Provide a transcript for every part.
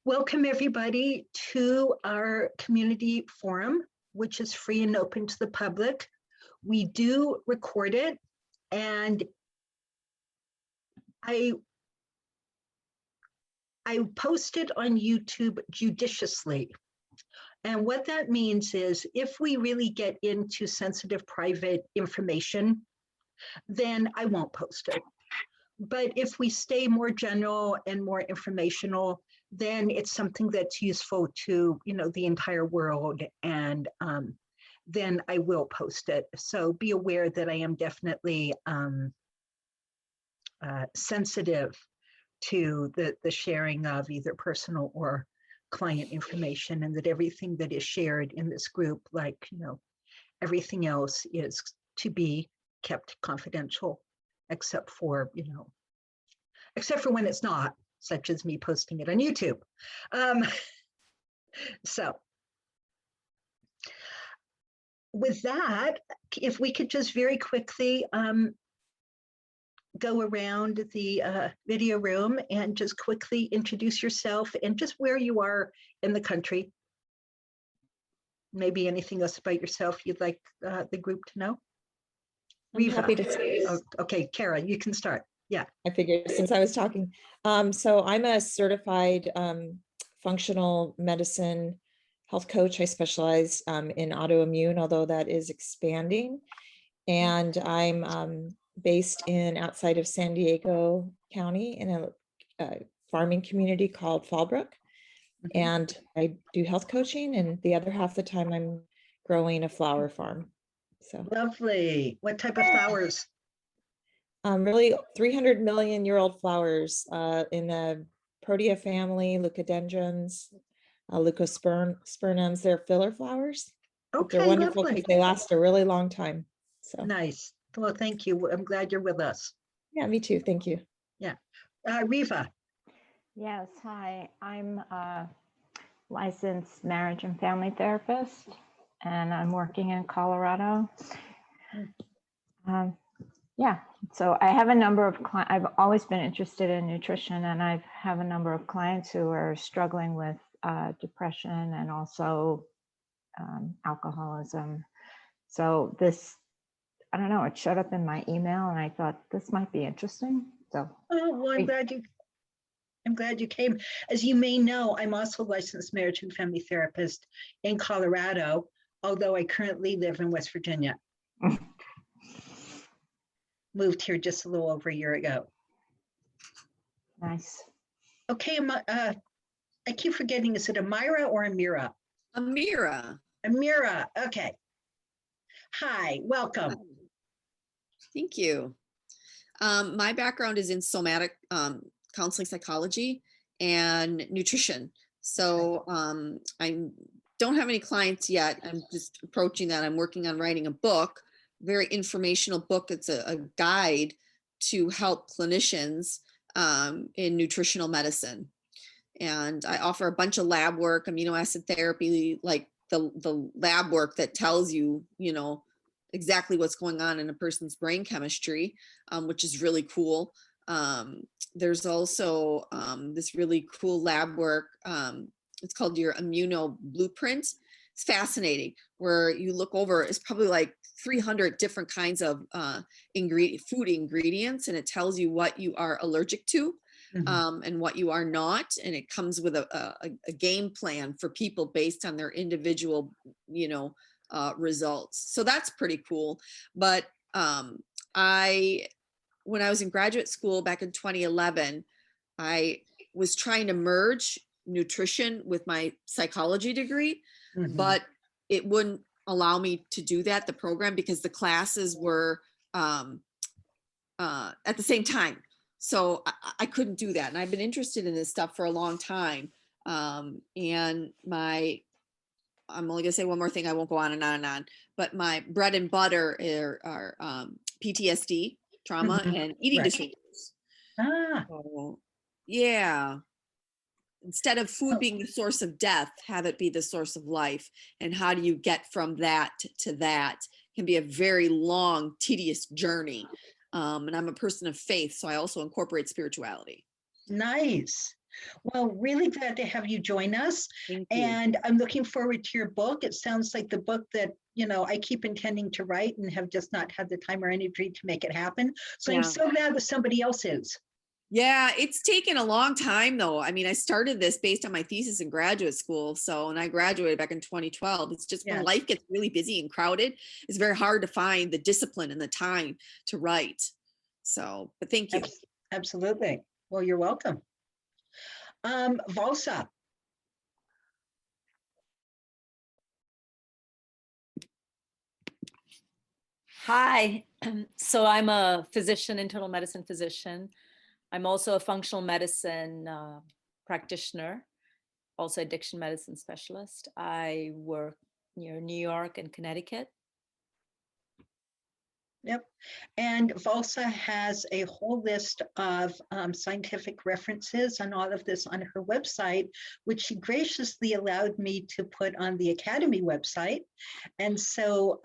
Welcome everybody to our community forum, which is free and open to the public. We do record it, and I post it on YouTube judiciously. And what that means is if we really get into sensitive private information, then I won't post it. But if we stay more general and more informational, then it's something that's useful to, the entire world, and then I will post it. So be aware that I am definitely sensitive to the sharing of either personal or client information, and that everything that is shared in this group, like, everything else is to be kept confidential, except for when it's not, such as me posting it on YouTube. So with that, if we could just very quickly go around the video room and just quickly introduce yourself and just where you are in the country. Maybe anything else about yourself you'd like the group to know? I'm happy to say. Oh, okay, Kara, you can start. Yeah. I figured since I was talking. So I'm a certified functional medicine health coach. I specialize in autoimmune, although that is expanding. And I'm based outside of San Diego County in a farming community called Fallbrook. And I do health coaching, and the other half of the time I'm growing a flower farm. So lovely. What type of flowers? Really 300 million year old flowers in the Protea family, leucadendrons, leucospurnums. They're filler flowers. Okay, they're wonderful lovely. because they last a really long time. So nice. Well, thank you. I'm glad you're with us. Yeah, me too. Thank you. Yeah. Riva. Yes, hi. I'm a licensed marriage and family therapist, and I'm working in Colorado. Yeah, so I have a number of clients. I've always been interested in nutrition, and I have a number of clients who are struggling with depression and also alcoholism. So this, I don't know, it showed up in my email, and I thought this might be interesting. So well, I'm glad you came. As you may know, I'm also a licensed marriage and family therapist in Colorado, although I currently live in West Virginia. Moved here just a little over a year ago. Nice. Okay, I keep forgetting, is it Amira or Amira? Amira. Amira, okay. Hi, welcome. Thank you. My background is in somatic counseling psychology and nutrition. So I don't have any clients yet. I'm just approaching that. I'm working on writing a book, very informational book. It's a guide to help clinicians in nutritional medicine. And I offer a bunch of lab work, amino acid therapy, like the lab work that tells you, exactly what's going on in a person's brain chemistry, which is really cool. There's also this really cool lab work. It's called your immuno blueprint. It's fascinating, where you look over, it's probably like 300 different kinds of food ingredients, and it tells you what you are allergic to and what you are not. And it comes with a game plan for people based on their individual, results. So that's pretty cool. But when I was in graduate school back in 2011, I was trying to merge nutrition with my psychology degree, but it wouldn't allow me to do that, the program, because the classes were at the same time. So I couldn't do that. And I've been interested in this stuff for a long time. And I'm only gonna say one more thing. I won't go on and on and on, but my bread and butter are PTSD, trauma, and eating disorders. So, yeah. Instead of food being the source of death, have it be the source of life. And how do you get from that to that? It can be a very long, tedious journey. And I'm a person of faith, so I also incorporate spirituality. Nice. Well, really glad to have you join us. Thank you. And I'm looking forward to your book. It sounds like the book that, I keep intending to write and have just not had the time or energy to make it happen. So Yeah. I'm so glad that somebody else is. Yeah, it's taken a long time though. I mean, I started this based on my thesis in graduate school. So, and I graduated back in 2012. It's just when Yes. life gets really busy and crowded, it's very hard to find the discipline and the time to write. So, but thank you. Absolutely. Well, you're welcome. Valsa. Hi, so I'm a physician, internal medicine physician. I'm also a functional medicine practitioner, also addiction medicine specialist. I work near New York and Connecticut. Yep. And Valsa has a whole list of scientific references and all of this on her website, which she graciously allowed me to put on the Academy website. And so,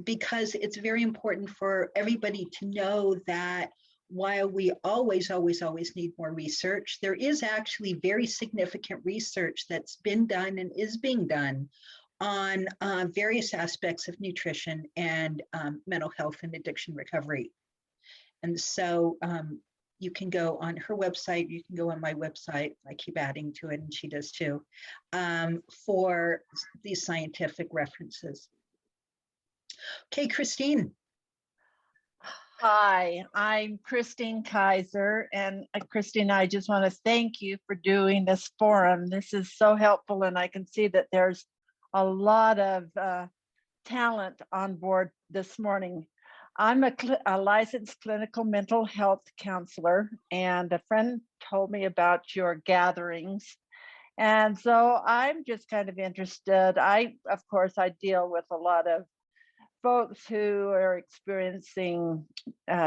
because it's very important for everybody to know that while we always need more research, there is actually very significant research that's been done and is being done on various aspects of nutrition and mental health and addiction recovery. And so you can go on her website, you can go on my website, I keep adding to it and she does too, for these scientific references. Okay, Christine. Hi, I'm Christine Kaiser, and Christine, I just want to thank you for doing this forum. This is so helpful, and I can see that there's a lot of talent on board this morning. I'm a licensed clinical mental health counselor, and a friend told me about your gatherings. And so I'm just kind of interested. Of course, I deal with a lot of folks who are experiencing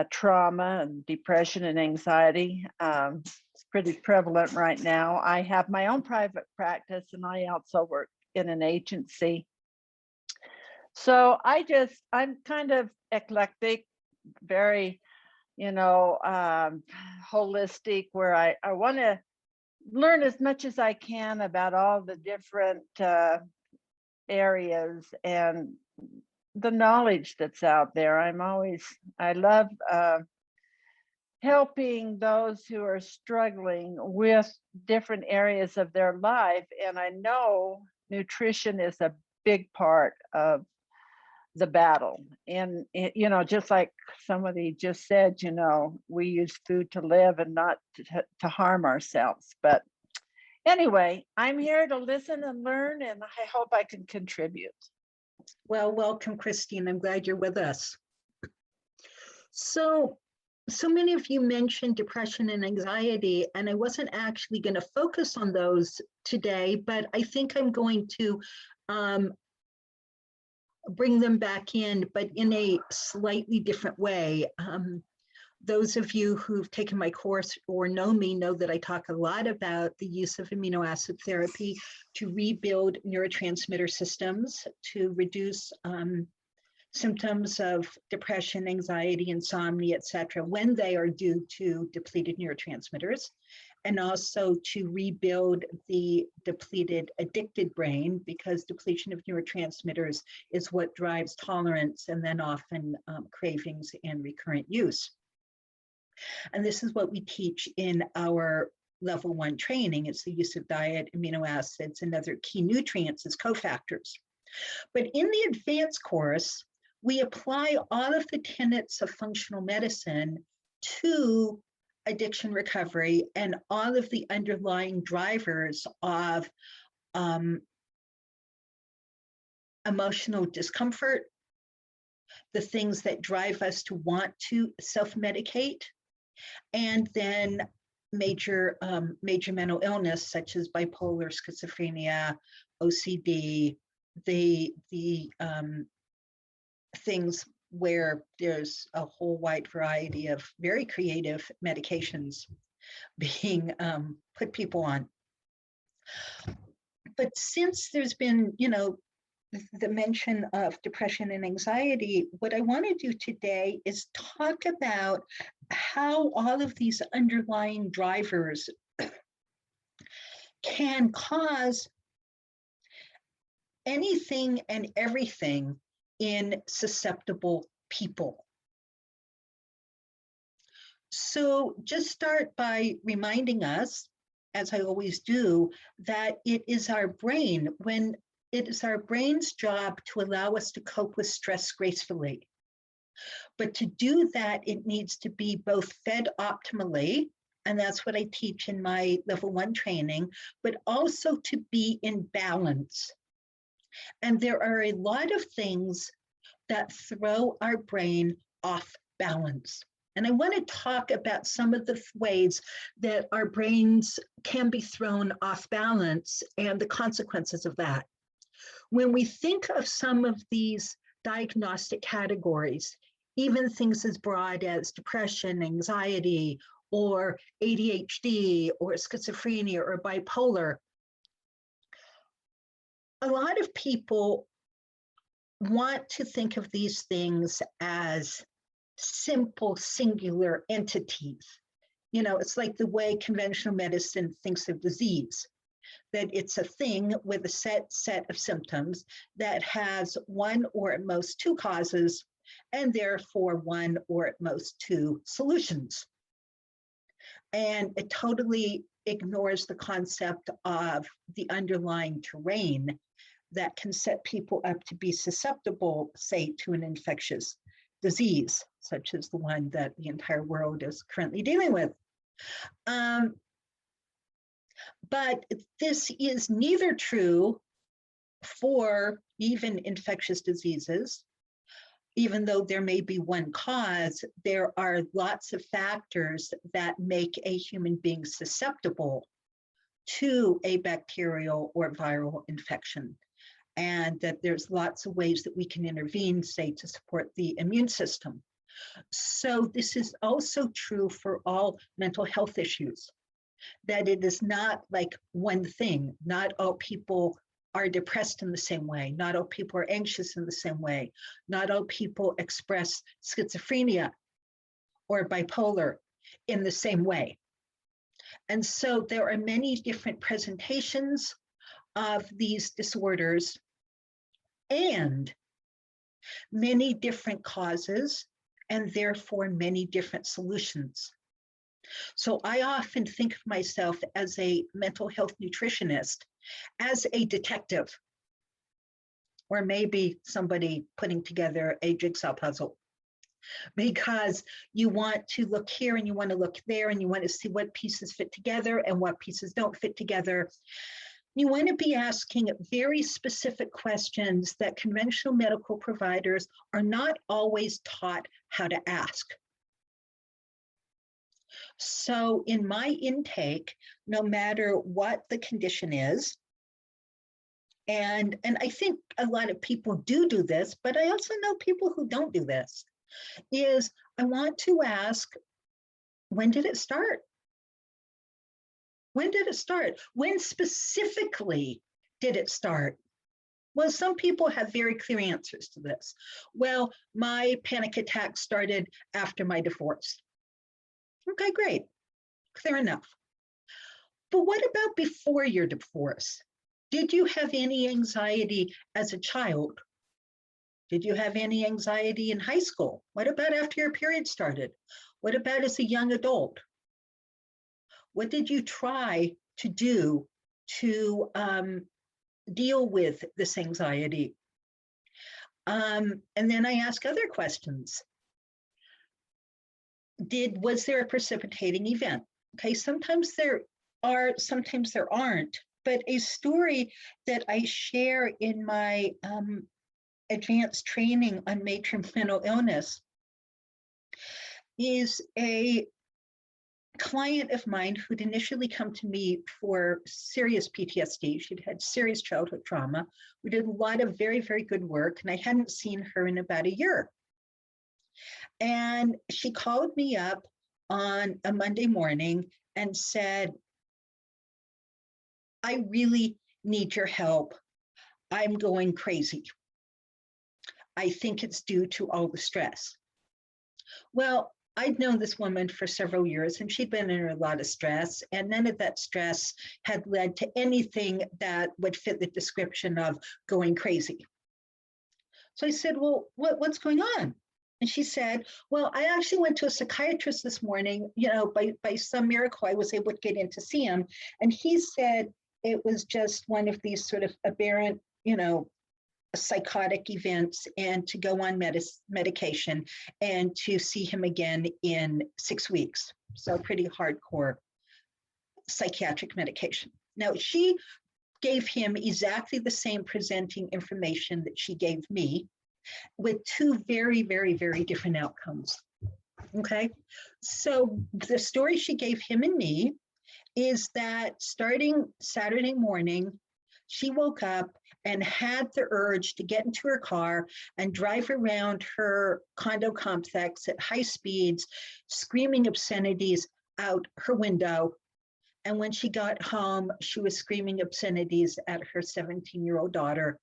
trauma and depression and anxiety. It's pretty prevalent right now. I have my own private practice and I also work in an agency. So I'm kind of eclectic, very, holistic, where I want to learn as much as I can about all the different areas and the knowledge that's out there. I love helping those who are struggling with different areas of their life. And I know nutrition is a big part of the battle. And, just like somebody just said, we use food to live and not to harm ourselves. But anyway, I'm here to listen and learn, and I hope I can contribute. Well, welcome, Christine. I'm glad you're with us. So many of you mentioned depression and anxiety, and I wasn't actually going to focus on those today, but I think I'm going to bring them back in, but in a slightly different way. Those of you who've taken my course or know me know that I talk a lot about the use of amino acid therapy to rebuild neurotransmitter systems, to reduce symptoms of depression, anxiety, insomnia, etc., when they are due to depleted neurotransmitters, and also to rebuild the depleted addicted brain, because depletion of neurotransmitters is what drives tolerance and then often cravings and recurrent use. And this is what we teach in our level 1 training. It's the use of diet, amino acids, and other key nutrients as cofactors. But in the advanced course, we apply all of the tenets of functional medicine to addiction recovery and all of the underlying drivers of emotional discomfort, the things that drive us to want to self-medicate, and then major mental illness such as bipolar, schizophrenia, OCD, the things where there's a whole wide variety of very creative medications being put people on. But since there's been, the mention of depression and anxiety, what I want to do today is talk about how all of these underlying drivers can cause anything and everything in susceptible people. So just start by reminding us, as I always do, that it is our brain, when it is our brain's job to allow us to cope with stress gracefully. But to do that, it needs to be both fed optimally, and that's what I teach in my level 1 training, but also to be in balance. And there are a lot of things that throw our brain off balance. And I want to talk about some of the ways that our brains can be thrown off balance and the consequences of that. When we think of some of these diagnostic categories, even things as broad as depression, anxiety, or ADHD, or schizophrenia, or bipolar, a lot of people want to think of these things as simple, singular entities. You know, it's like the way conventional medicine thinks of disease, that it's a thing with a set of symptoms that has one or at most two causes, and therefore one or at most two solutions. And it totally ignores the concept of the underlying terrain that can set people up to be susceptible, say, to an infectious disease, such as the one that the entire world is currently dealing with. But this is neither true for even infectious diseases. Even though there may be one cause, there are lots of factors that make a human being susceptible to a bacterial or viral infection. And that there's lots of ways that we can intervene, say, to support the immune system. So this is also true for all mental health issues, that it is not like one thing. Not all people are depressed in the same way. Not all people are anxious in the same way. Not all people express schizophrenia or bipolar in the same way. And so there are many different presentations of these disorders and many different causes, and therefore many different solutions. So I often think of myself as a mental health nutritionist, as a detective, or maybe somebody putting together a jigsaw puzzle, because you want to look here and you want to look there and you want to see what pieces fit together and what pieces don't fit together. You want to be asking very specific questions that conventional medical providers are not always taught how to ask. So in my intake, no matter what the condition is, and I think a lot of people do this, but I also know people who don't do this, is I want to ask, when did it start? When did it start? When specifically did it start? Well, some people have very clear answers to this. Well, my panic attack started after my divorce. Okay, great, clear enough. But what about before your divorce? Did you have any anxiety as a child? Did you have any anxiety in high school? What about after your period started? What about as a young adult? What did you try to do to deal with this anxiety? And then I ask other questions. Was there a precipitating event? Okay, sometimes there are, sometimes there aren't. But a story that I share in my advanced training on matron mental illness is a client of mine who'd initially come to me for serious PTSD. She'd had serious childhood trauma. We did a lot of very, very good work, and I hadn't seen her in about a year. And she called me up on a Monday morning and said, I really need your help. I'm going crazy. I think it's due to all the stress. Well, I'd known this woman for several years, and she'd been under a lot of stress, and none of that stress had led to anything that would fit the description of going crazy. So I said, well, what's going on? And she said, well, I actually went to a psychiatrist this morning, by some miracle, I was able to get in to see him. And he said it was just one of these sort of aberrant, psychotic events, and to go on medication and to see him again in 6 weeks. So pretty hardcore psychiatric medication. Now, she gave him exactly the same presenting information that she gave me, with two very, very, very different outcomes. Okay, so the story she gave him and me is that starting Saturday morning, she woke up and had the urge to get into her car and drive around her condo complex at high speeds, screaming obscenities out her window. And when she got home, she was screaming obscenities at her 17-year-old daughter,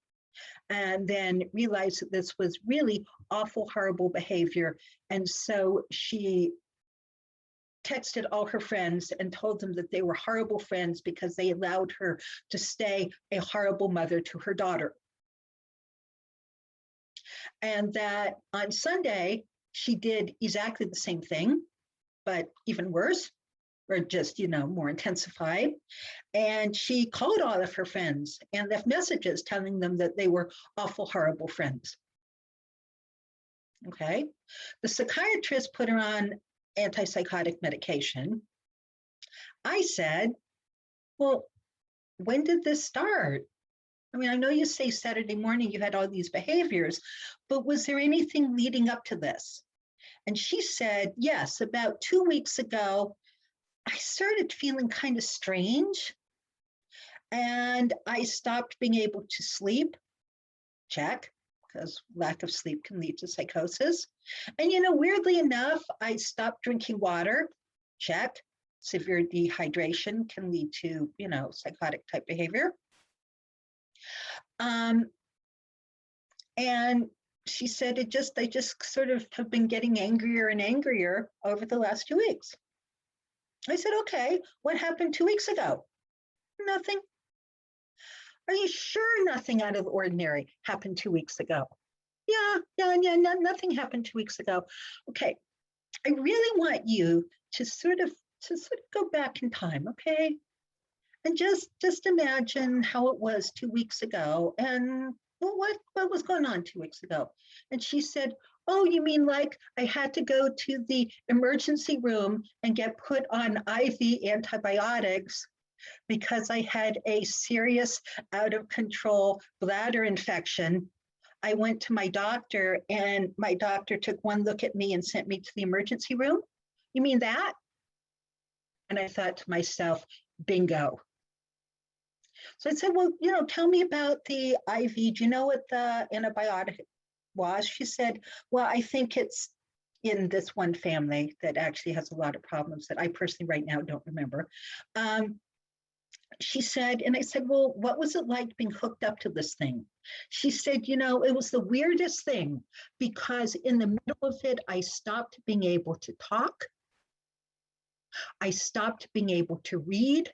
and then realized that this was really awful, horrible behavior. And so she texted all her friends and told them that they were horrible friends because they allowed her to stay a horrible mother to her daughter. And that on Sunday, she did exactly the same thing, but even worse, or just, more intensified. And she called all of her friends and left messages telling them that they were awful, horrible friends. Okay. The psychiatrist put her on antipsychotic medication. I said, well, when did this start? I mean, I know you say Saturday morning you had all these behaviors, but was there anything leading up to this? And she said, yes, about 2 weeks ago, I started feeling kind of strange, and I stopped being able to sleep. Check, because lack of sleep can lead to psychosis. And, weirdly enough, I stopped drinking water. Check. Severe dehydration can lead to, psychotic type behavior. And she said, I just sort of have been getting angrier and angrier over the last 2 weeks. I said, okay, what happened 2 weeks ago? Nothing. Are you sure nothing out of the ordinary happened 2 weeks ago? Yeah, nothing happened 2 weeks ago. Okay, I really want you to sort of go back in time, okay? And just imagine how it was 2 weeks ago, and what was going on 2 weeks ago. And she said, oh, you mean like I had to go to the emergency room and get put on IV antibiotics because I had a serious out of control bladder infection. I went to my doctor, and my doctor took one look at me and sent me to the emergency room. You mean that? And I thought to myself, bingo. So I said, well, tell me about the IV. Do you know what the antibiotic was? She said, well, I think it's in this one family that actually has a lot of problems that I personally right now don't remember. She said, and I said, well, what was it like being hooked up to this thing? She said, it was the weirdest thing, because in the middle of it, I stopped being able to talk. I stopped being able to read,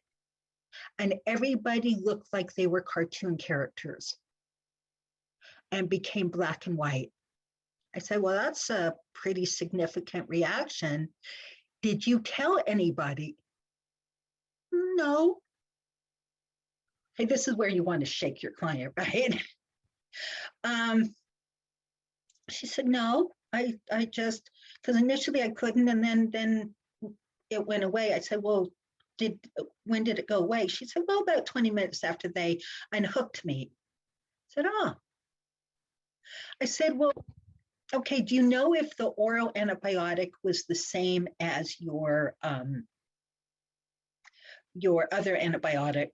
and everybody looked like they were cartoon characters and became black and white. I said, well, that's a pretty significant reaction. Did you tell anybody? No. Hey, this is where you want to shake your client, right? She said, no, I just, because initially I couldn't, and then it went away. I said, well, when did it go away? She said, well, about 20 minutes after they unhooked me. I said, oh. I said, well, okay, do you know if the oral antibiotic was the same as your other antibiotic?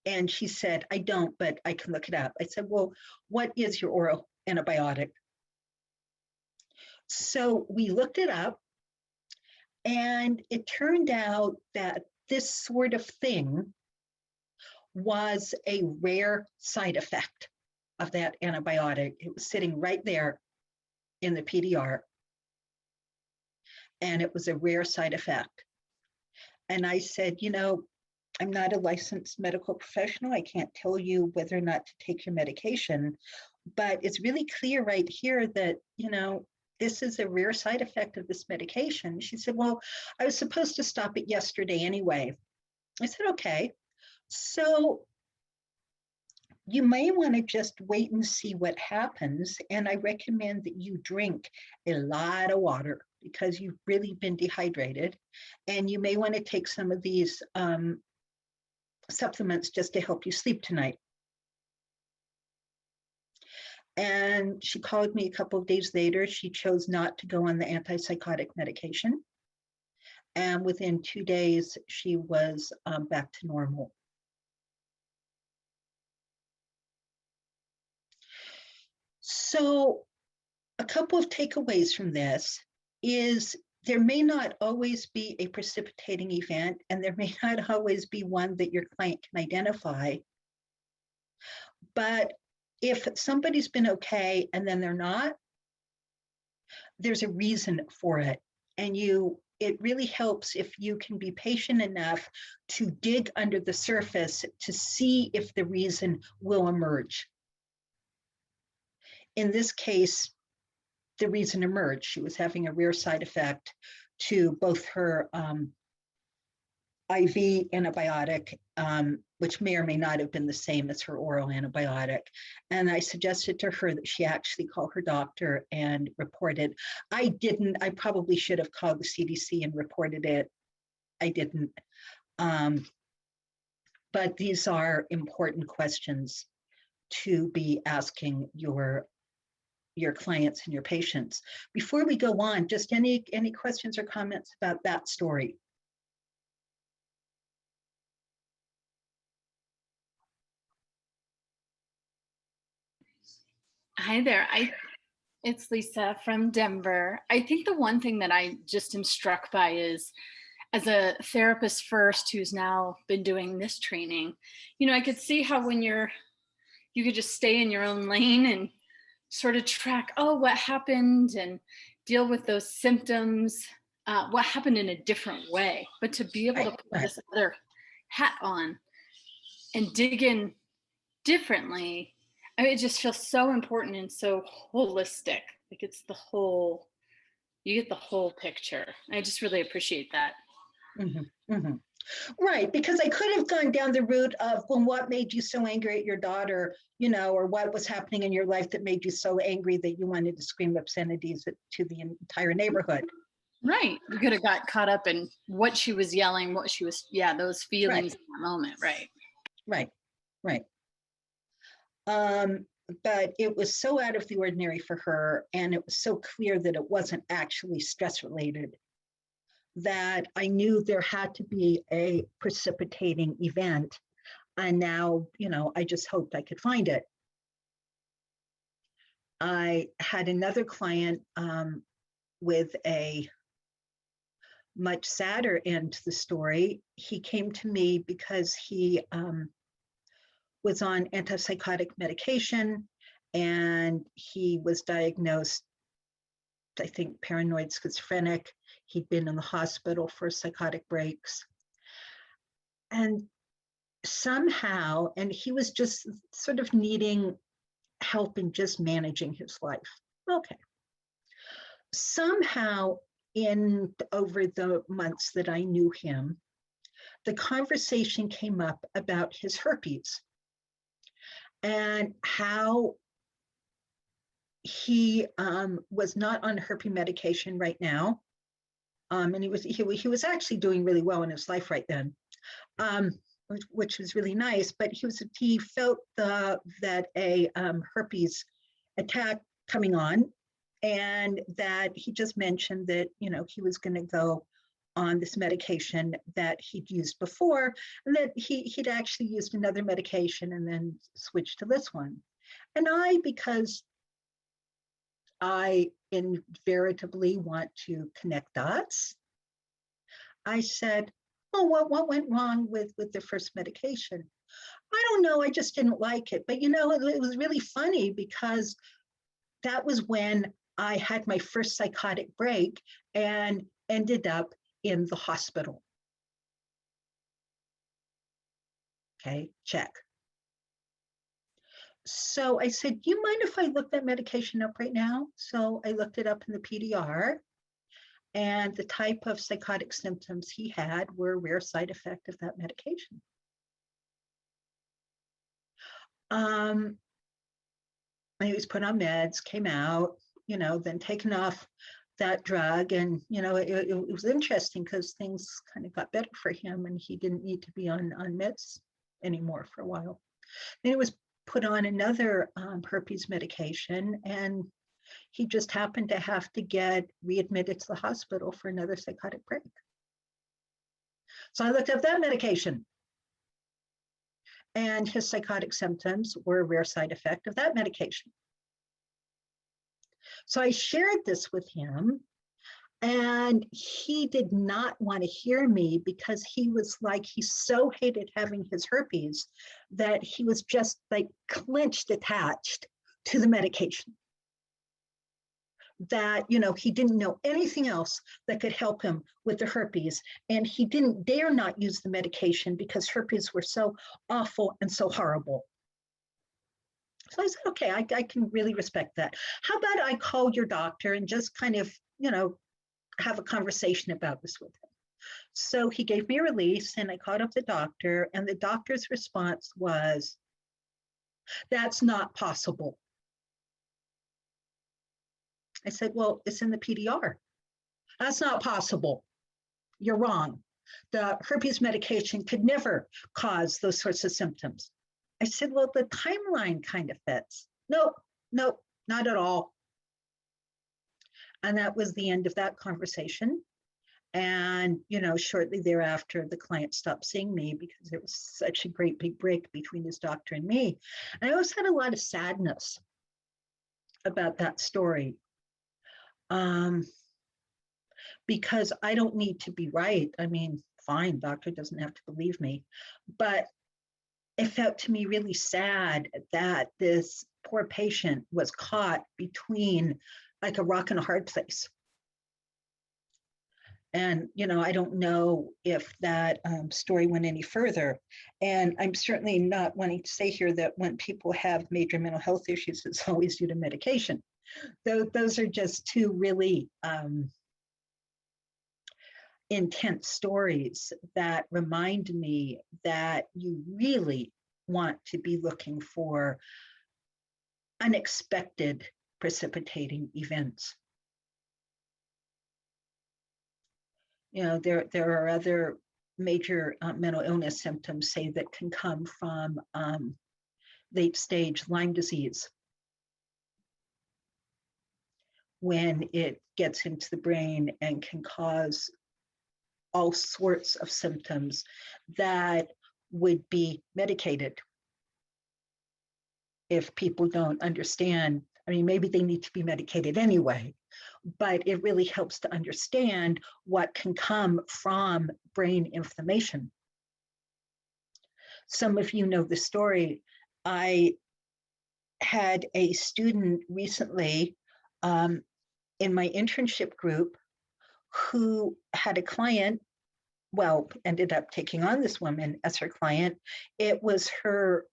And she said, I don't, but I can look it up. I said, well, what is your oral antibiotic? So we looked it up, and it turned out that this sort of thing was a rare side effect of that antibiotic. It was sitting right there in the PDR. and it was a rare side effect. And I said, I'm not a licensed medical professional. I can't tell you whether or not to take your medication, but it's really clear right here that, this is a rare side effect of this medication. She said, well, I was supposed to stop it yesterday anyway. I said, okay. So you may want to just wait and see what happens. And I recommend that you drink a lot of water because you've really been dehydrated. And you may want to take some of these supplements just to help you sleep tonight. And she called me a couple of days later. She chose not to go on the antipsychotic medication. And within 2 days, she was back to normal. So a couple of takeaways from this is there may not always be a precipitating event, and there may not always be one that your client can identify. But if somebody's been okay and then they're not, there's a reason for it. And it really helps if you can be patient enough to dig under the surface to see if the reason will emerge. In this case, the reason emerged. She was having a rare side effect to both her IV antibiotic, which may or may not have been the same as her oral antibiotic. And I suggested to her that she actually call her doctor and report it. I didn't. I probably should have called the CDC and reported it. I didn't. But these are important questions to be asking your clients and your patients. Before we go on, just any questions or comments about that story? Hi there. It's Lisa from Denver. I think the one thing that I just am struck by is, as a therapist first, who's now been doing this training, I could see how when you could just stay in your own lane and sort of track, what happened, and deal with those symptoms, what happened in a different way. But to be able to put this other hat on and dig in differently, it just feels so important and so holistic. Like it's you get the whole picture. I just really appreciate that. Mm-hmm, mm-hmm. Right, because I could have gone down the route of, well, what made you so angry at your daughter, or what was happening in your life that made you so angry that you wanted to scream obscenities to the entire neighborhood. Right. You could have got caught up in what she was yelling, those feelings in that moment. Right. Right. But it was so out of the ordinary for her, and it was so clear that it wasn't actually stress related, that I knew there had to be a precipitating event. And now, I just hoped I could find it. I had another client with a much sadder end to the story. He came to me because he was on antipsychotic medication, and he was diagnosed, I think, paranoid schizophrenic. He'd been in the hospital for psychotic breaks. And somehow, and he was just sort of needing help in just managing his life. Okay. Somehow, over the months that I knew him, the conversation came up about his herpes and how he was not on herpes medication right now. And he was actually doing really well in his life right then, which was really nice. But he felt that a herpes attack coming on, and that he just mentioned that he was going to go on this medication that he'd used before, and that he'd actually used another medication and then switched to this one. And because I invariably want to connect dots, I said, oh, what went wrong with the first medication? I don't know, I just didn't like it. But it was really funny because that was when I had my first psychotic break, and ended up in the hospital. Okay, check. So I said, do you mind if I look that medication up right now? So I looked it up in the PDR, and the type of psychotic symptoms he had were a rare side effect of that medication. And he was put on meds, came out, then taken off that drug. And, it was interesting because things kind of got better for him and he didn't need to be on meds anymore for a while. Then he was put on another herpes medication, and he just happened to have to get readmitted to the hospital for another psychotic break. So I looked up that medication, and his psychotic symptoms were a rare side effect of that medication. So I shared this with him, and he did not want to hear me because he was like, he so hated having his herpes that he was just like clenched attached to the medication. That, he didn't know anything else that could help him with the herpes. And he didn't dare not use the medication because herpes were so awful and so horrible. So I said, okay, I can really respect that. How about I call your doctor and just kind of, have a conversation about this with him. So he gave me a release, and I called up the doctor, and the doctor's response was, that's not possible. I said, well, it's in the PDR. That's not possible. You're wrong. The herpes medication could never cause those sorts of symptoms. I said, well, the timeline kind of fits. Nope, not at all. And that was the end of that conversation. And, shortly thereafter, the client stopped seeing me because there was such a great big break between his doctor and me. And I always had a lot of sadness about that story. Because I don't need to be right. I mean, fine, doctor doesn't have to believe me. But it felt to me really sad that this poor patient was caught between like a rock and a hard place. And, I don't know if that story went any further. And I'm certainly not wanting to say here that when people have major mental health issues, it's always due to medication. Those are just two really intense stories that remind me that you really want to be looking for unexpected precipitating events. There are other major mental illness symptoms, say, that can come from late stage Lyme disease. When it gets into the brain and can cause all sorts of symptoms that would be medicated if people don't understand. I mean, maybe they need to be medicated anyway, but it really helps to understand what can come from brain inflammation. Some of you know the story. I had a student recently in my internship group who had a client, ended up taking on this woman as her client. It was her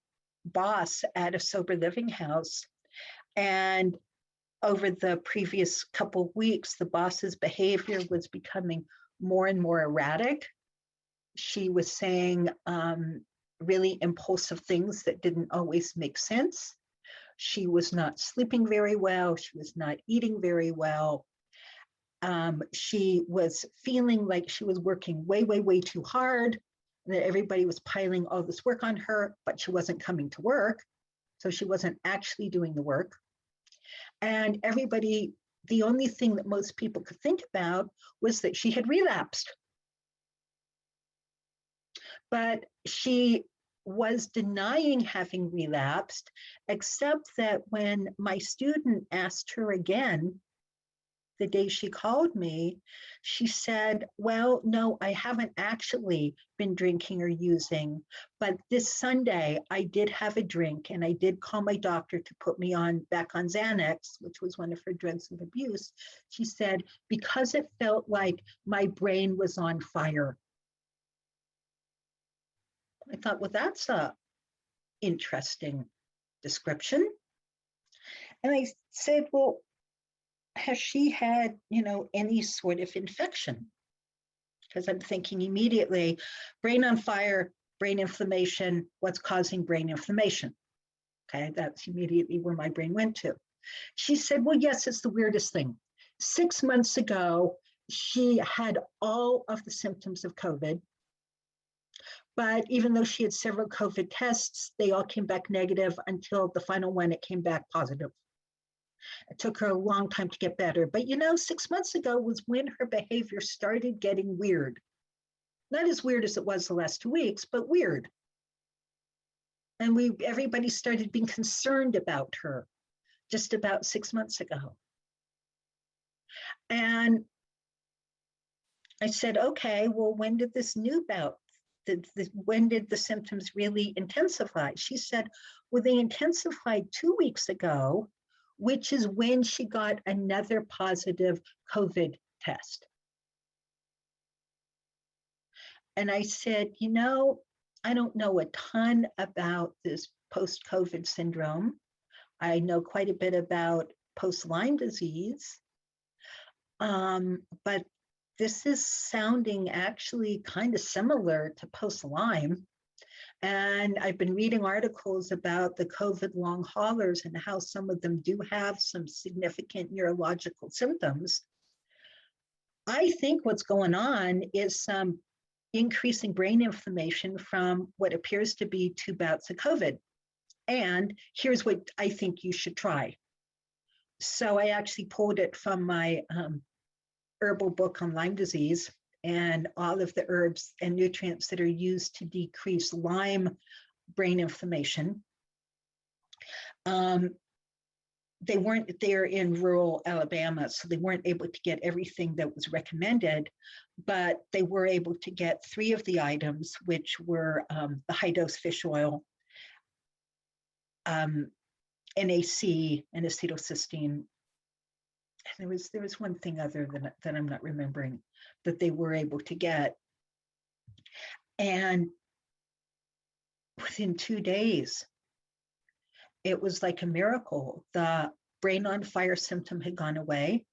boss at a sober living house. And over the previous couple of weeks, the boss's behavior was becoming more and more erratic. She was saying really impulsive things that didn't always make sense. She was not sleeping very well. She was not eating very well. She was feeling like she was working way too hard, and that everybody was piling all this work on her, but she wasn't coming to work. So she wasn't actually doing the work. And everybody, the only thing that most people could think about was that she had relapsed. But she was denying having relapsed, except that when my student asked her again, the day she called me, she said, well, no, I haven't actually been drinking or using, but this Sunday I did have a drink and I did call my doctor to put me back on Xanax, which was one of her drugs of abuse. She said, because it felt like my brain was on fire. I thought, well, that's a interesting description. And I said, well, has she had, any sort of infection? Because I'm thinking immediately, brain on fire, brain inflammation, what's causing brain inflammation? Okay, that's immediately where my brain went to. She said, well, yes, it's the weirdest thing. 6 months ago, she had all of the symptoms of COVID. But even though she had several COVID tests, they all came back negative until the final one, it came back positive. It took her a long time to get better. But 6 months ago was when her behavior started getting weird. Not as weird as it was the last 2 weeks, but weird. And everybody started being concerned about her just about 6 months ago. And I said, okay, well, when did this new bout, when did the symptoms really intensify? She said, well, they intensified 2 weeks ago, which is when she got another positive COVID test. And I said, I don't know a ton about this post-COVID syndrome. I know quite a bit about post-Lyme disease, but this is sounding actually kind of similar to post-Lyme. And I've been reading articles about the COVID long haulers and how some of them do have some significant neurological symptoms. I think what's going on is some increasing brain inflammation from what appears to be 2 bouts of COVID. And here's what I think you should try. So I actually pulled it from my herbal book on Lyme disease and all of the herbs and nutrients that are used to decrease Lyme brain inflammation. They weren't there in rural Alabama, so they weren't able to get everything that was recommended, but they were able to get 3 of the items, which were the high dose fish oil, NAC, and acetylcysteine. And there was one thing other that I'm not remembering that they were able to get. And within 2 days, it was like a miracle. The brain on fire symptom had gone away.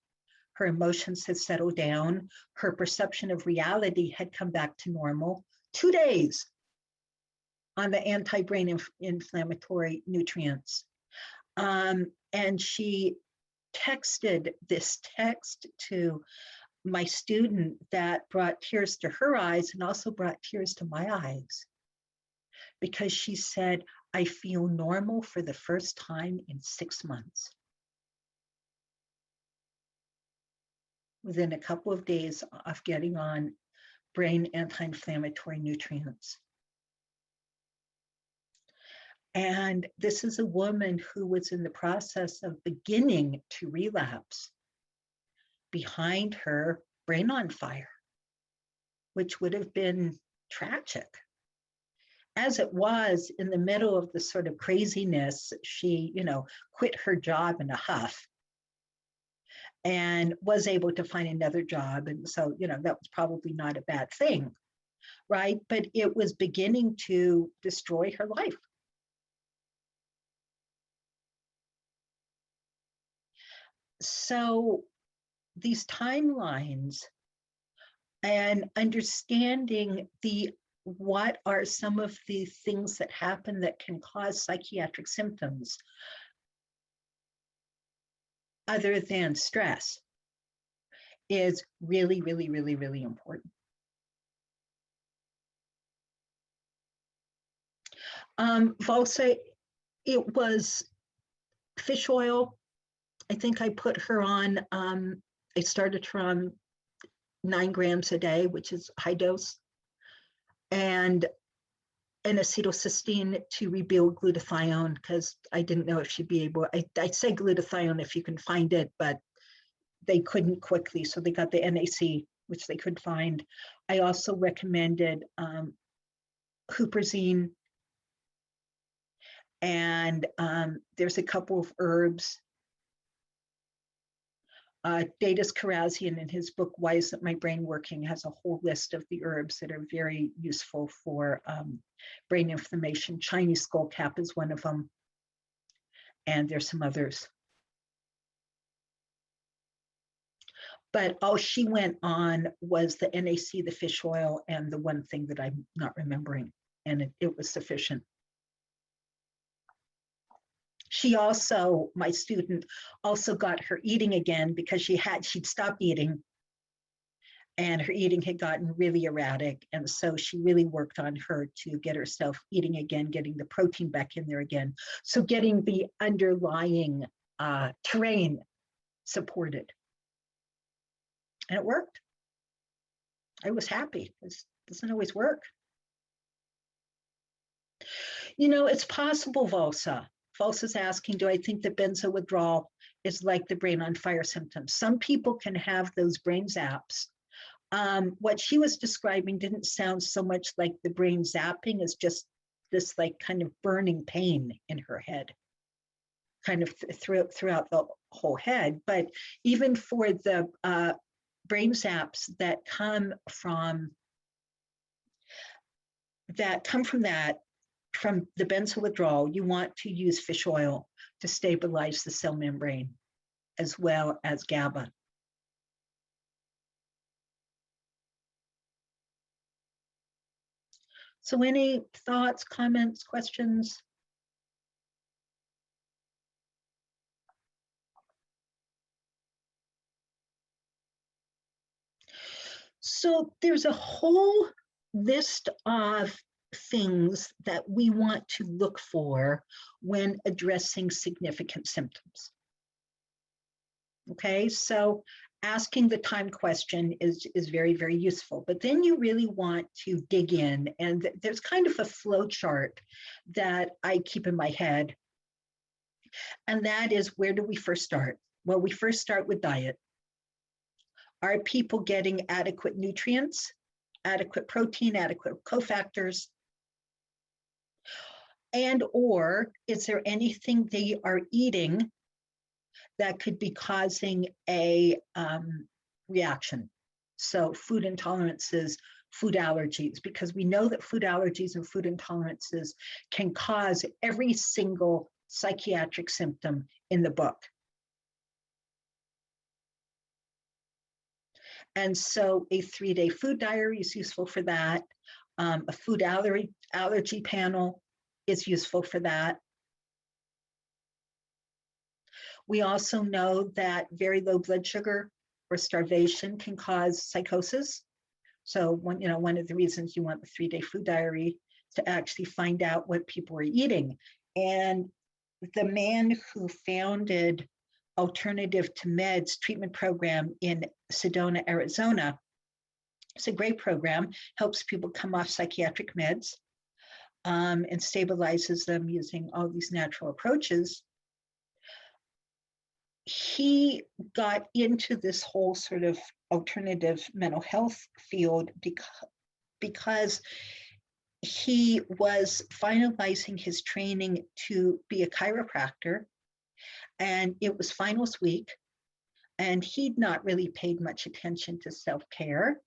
Her emotions had settled down. Her perception of reality had come back to normal. 2 days on the anti-brain inflammatory nutrients. And she texted this text to my student that brought tears to her eyes and also brought tears to my eyes, because she said, I feel normal for the first time in 6 months. Within a couple of days of getting on brain anti-inflammatory nutrients. And this is a woman who was in the process of beginning to relapse. Behind her, brain on fire, which would have been tragic. As it was, in the middle of the sort of craziness, she, quit her job in a huff and was able to find another job. And so, that was probably not a bad thing, right? But it was beginning to destroy her life. So these timelines and understanding what are some of the things that happen that can cause psychiatric symptoms other than stress is really, really, really, really important. Valsa, it was fish oil. I think I put her on, I started her on 9 grams a day, which is high dose, and an acetylcysteine to rebuild glutathione, because I didn't know if she'd be able, I'd say glutathione if you can find it, but they couldn't quickly, so they got the NAC, which they could find. I also recommended huperzine, and there's a couple of herbs. Datus Karazian, in his book, Why Isn't My Brain Working, has a whole list of the herbs that are very useful for brain inflammation. Chinese skullcap is one of them, and there's some others. But all she went on was the NAC, the fish oil, and the one thing that I'm not remembering, and it was sufficient. She also, my student, also got her eating again because she'd stopped eating and her eating had gotten really erratic. And so she really worked on her to get herself eating again, getting the protein back in there again. So getting the underlying terrain supported. And it worked. I was happy. It doesn't always work. You know, it's possible, Valsa. Valsa's asking, do I think that benzo withdrawal is like the brain on fire symptoms? Some people can have those brain zaps. What she was describing didn't sound so much like the brain zapping as just this like kind of burning pain in her head, kind of throughout the whole head. But even for the brain zaps that come from the benzo withdrawal, you want to use fish oil to stabilize the cell membrane, as well as GABA. So any thoughts, comments, questions? So there's a whole list of things that we want to look for when addressing significant symptoms. Okay, so asking the time question is very, very useful, but then you really want to dig in, and there's kind of a flow chart that I keep in my head, and that is, where do we first start? Well, we first start with diet. Are people getting adequate nutrients, adequate protein, adequate cofactors? And or is there anything they are eating that could be causing a reaction? So food intolerances, food allergies, because we know that food allergies and food intolerances can cause every single psychiatric symptom in the book. And so a 3-day food diary is useful for that. A food allergy panel is useful for that. We also know that very low blood sugar or starvation can cause psychosis. So one of the reasons you want the 3-day food diary to actually find out what people are eating. And the man who founded Alternative to Meds treatment program in Sedona, Arizona, it's a great program, helps people come off psychiatric meds and stabilizes them using all these natural approaches. He got into this whole sort of alternative mental health field because he was finalizing his training to be a chiropractor, and it was finals week, and he'd not really paid much attention to self-care,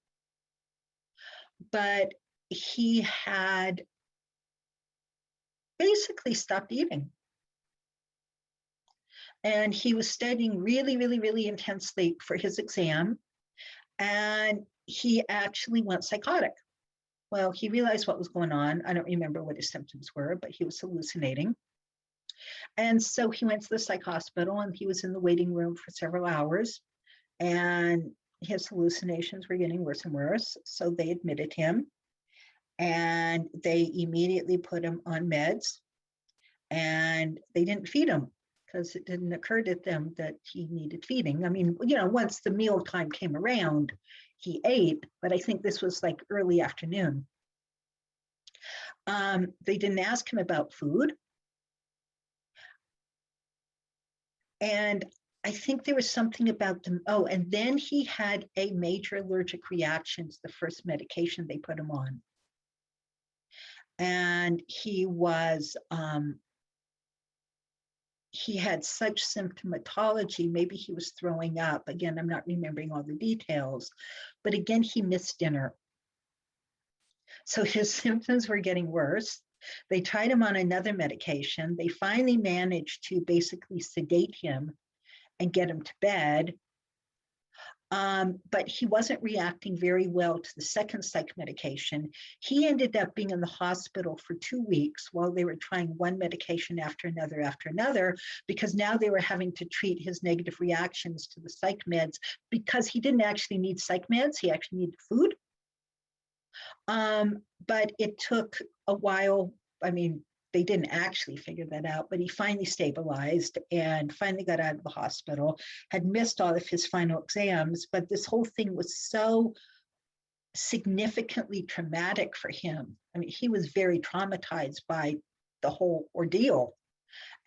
but he had basically stopped eating. And he was studying really, really, really intensely for his exam, and he actually went psychotic. Well, he realized what was going on. I don't remember what his symptoms were, but he was hallucinating. And so he went to the psych hospital, and he was in the waiting room for several hours, and his hallucinations were getting worse and worse. So they admitted him, and they immediately put him on meds, and they didn't feed him because it didn't occur to them that he needed feeding. I mean, once the meal time came around, he ate, but I think this was like early afternoon. They didn't ask him about food. And I think there was something about them. Oh, and then he had a major allergic reaction to the first medication they put him on. And he had such symptomatology, maybe he was throwing up. Again, I'm not remembering all the details, but again, he missed dinner. So his symptoms were getting worse. They tried him on another medication. They finally managed to basically sedate him and get him to bed. But he wasn't reacting very well to the second psych medication. He ended up being in the hospital for 2 weeks while they were trying one medication after another, because now they were having to treat his negative reactions to the psych meds, because he didn't actually need psych meds, he actually needed food. But it took a while. I mean, they didn't actually figure that out, but he finally stabilized and finally got out of the hospital, had missed all of his final exams, but this whole thing was so significantly traumatic for him. I mean, he was very traumatized by the whole ordeal.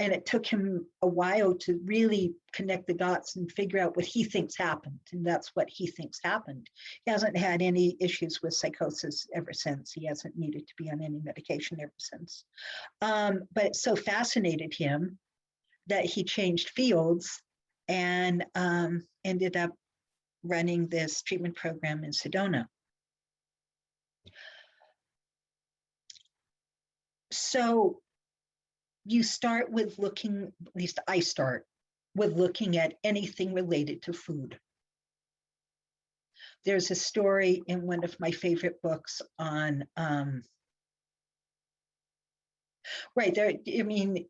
And it took him a while to really connect the dots and figure out what he thinks happened. And that's what he thinks happened. He hasn't had any issues with psychosis ever since. He hasn't needed to be on any medication ever since. But it so fascinated him that he changed fields and ended up running this treatment program in Sedona. So you start with looking, at least I start with looking at anything related to food. There's a story in one of my favorite books on, right there, I mean,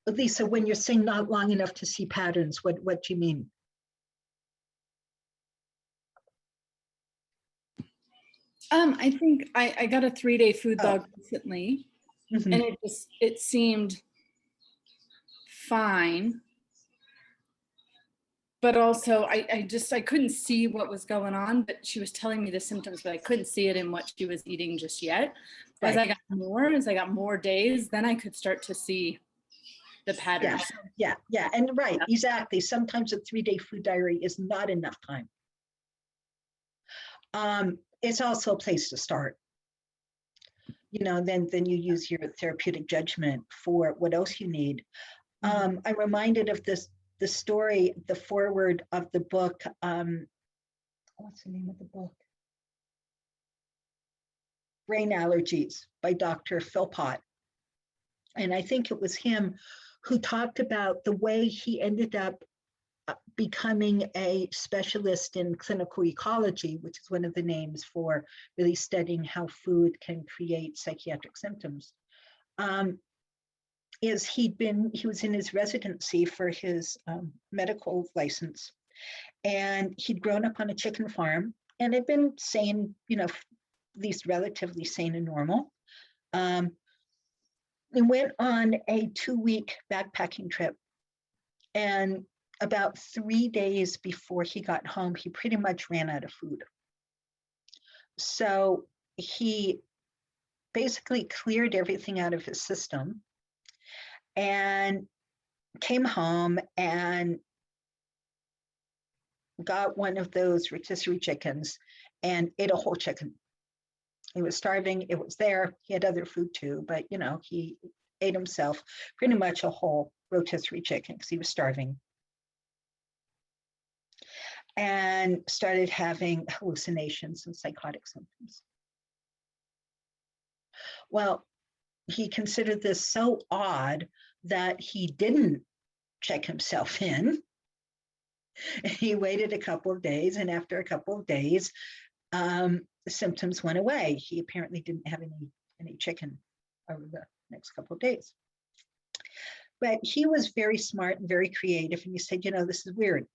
Lisa, when you're saying not long enough to see patterns, what do you mean? I think I got a 3-day food dog recently, Mhm. and it seemed fine, but also I couldn't see what was going on. But she was telling me the symptoms, but I couldn't see it in what she was eating just yet. As I got more days, then I could start to see the patterns. Yeah, and right, exactly. Sometimes a 3-day food diary is not enough time. It's also a place to start. You know, then you use your therapeutic judgment for what else you need. I'm reminded of the story, the foreword of the book. What's the name of the book? Brain Allergies by Dr. Philpott. And I think it was him who talked about the way he ended up becoming a specialist in clinical ecology, which is one of the names for really studying how food can create psychiatric symptoms. He was in his residency for his medical license, and he'd grown up on a chicken farm and had been sane, you know, at least relatively sane and normal. He went on a 2-week backpacking trip, and about 3 days before he got home, he pretty much ran out of food. So he basically cleared everything out of his system and came home and got one of those rotisserie chickens and ate a whole chicken. He was starving, it was there. He had other food too, but you know, he ate himself pretty much a whole rotisserie chicken because he was starving. And started having hallucinations and psychotic symptoms. Well, he considered this so odd that he didn't check himself in. He waited a couple of days, and after a couple of days, the symptoms went away. He apparently didn't have any chicken over the next couple of days. But he was very smart and very creative, and he said, you know, this is weird.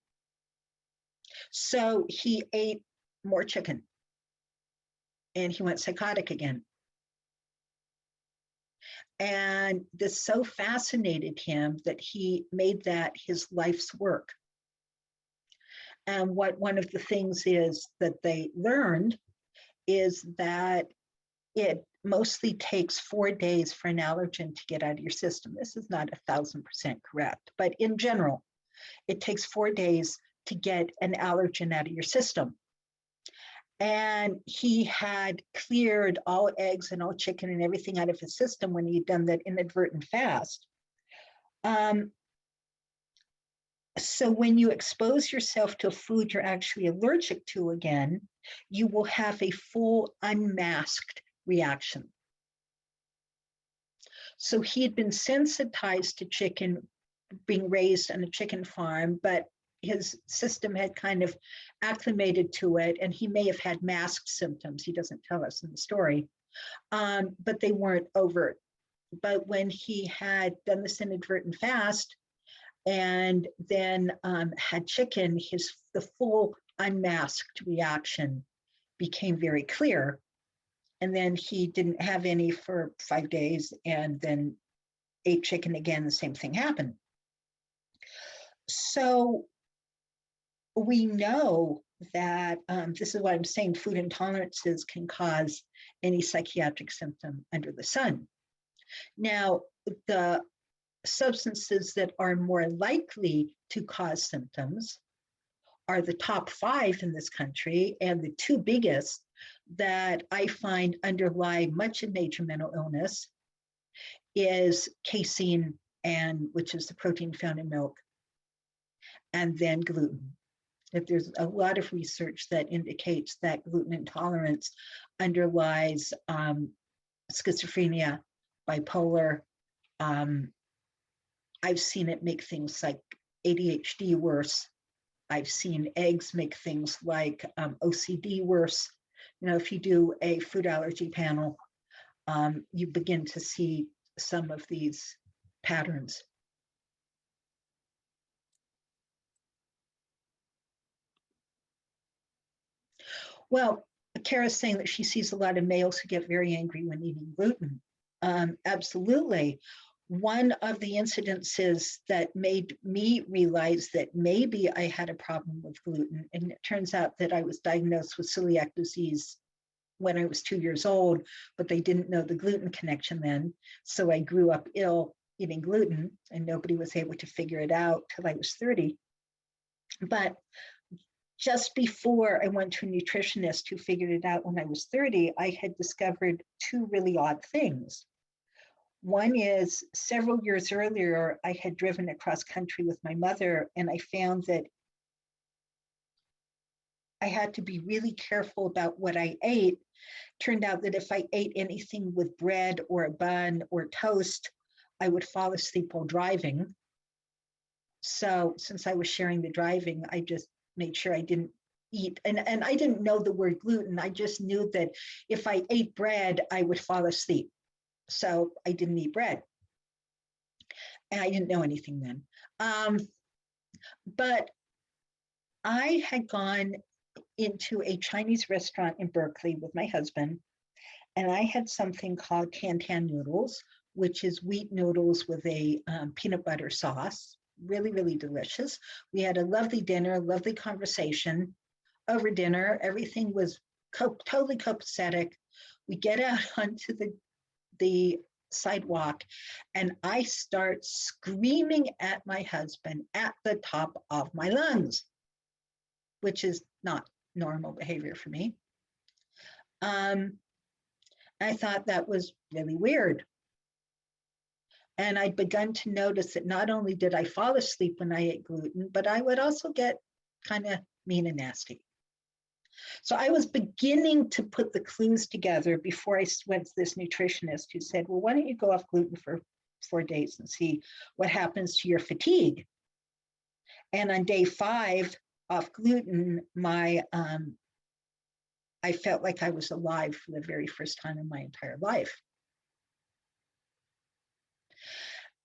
So he ate more chicken and he went psychotic again. And this so fascinated him that he made that his life's work. And what one of the things is that they learned is that it mostly takes 4 days for an allergen to get out of your system. This is not 1,000% correct, but in general, It takes 4 days to get an allergen out of your system. And he had cleared all eggs and all chicken and everything out of his system when he'd done that inadvertent fast. So when you expose yourself to a food you're actually allergic to again, you will have a full unmasked reaction. So he had been sensitized to chicken, being raised on a chicken farm, but his system had kind of acclimated to it, and he may have had masked symptoms. He doesn't tell us in the story, but they weren't overt. But when he had done this inadvertent fast and then had chicken, the full unmasked reaction became very clear. And then he didn't have any for 5 days and then ate chicken again, the same thing happened. So we know that this is why I'm saying food intolerances can cause any psychiatric symptom under the sun. Now, the substances that are more likely to cause symptoms are the top 5 in this country, and the 2 biggest that I find underlie much of major mental illness is casein, which is the protein found in milk, and then gluten. That there's a lot of research that indicates that gluten intolerance underlies schizophrenia, bipolar. I've seen it make things like ADHD worse. I've seen eggs make things like OCD worse. You know, if you do a food allergy panel, you begin to see some of these patterns. Well, Kara's saying that she sees a lot of males who get very angry when eating gluten. Absolutely. One of the incidences that made me realize that maybe I had a problem with gluten, and it turns out that I was diagnosed with celiac disease when I was 2 years old, but they didn't know the gluten connection then. So I grew up ill eating gluten, and nobody was able to figure it out till I was 30. But just before I went to a nutritionist who figured it out when I was 30, I had discovered 2 really odd things. One is several years earlier, I had driven across country with my mother, and I found that I had to be really careful about what I ate. Turned out that if I ate anything with bread or a bun or toast, I would fall asleep while driving. So since I was sharing the driving, I just made sure I didn't eat. And I didn't know the word gluten. I just knew that if I ate bread, I would fall asleep. So I didn't eat bread. And I didn't know anything then. But I had gone into a Chinese restaurant in Berkeley with my husband, and I had something called Canton noodles, which is wheat noodles with a peanut butter sauce. Really, really delicious. We had a lovely dinner, lovely conversation. Over dinner, everything was totally copacetic. We get out onto the sidewalk, and I start screaming at my husband at the top of my lungs, which is not normal behavior for me. I thought that was really weird. And I'd begun to notice that not only did I fall asleep when I ate gluten, but I would also get kind of mean and nasty. So I was beginning to put the clues together before I went to this nutritionist who said, well, why don't you go off gluten for 4 days and see what happens to your fatigue? And on day 5 off gluten, I felt like I was alive for the very first time in my entire life.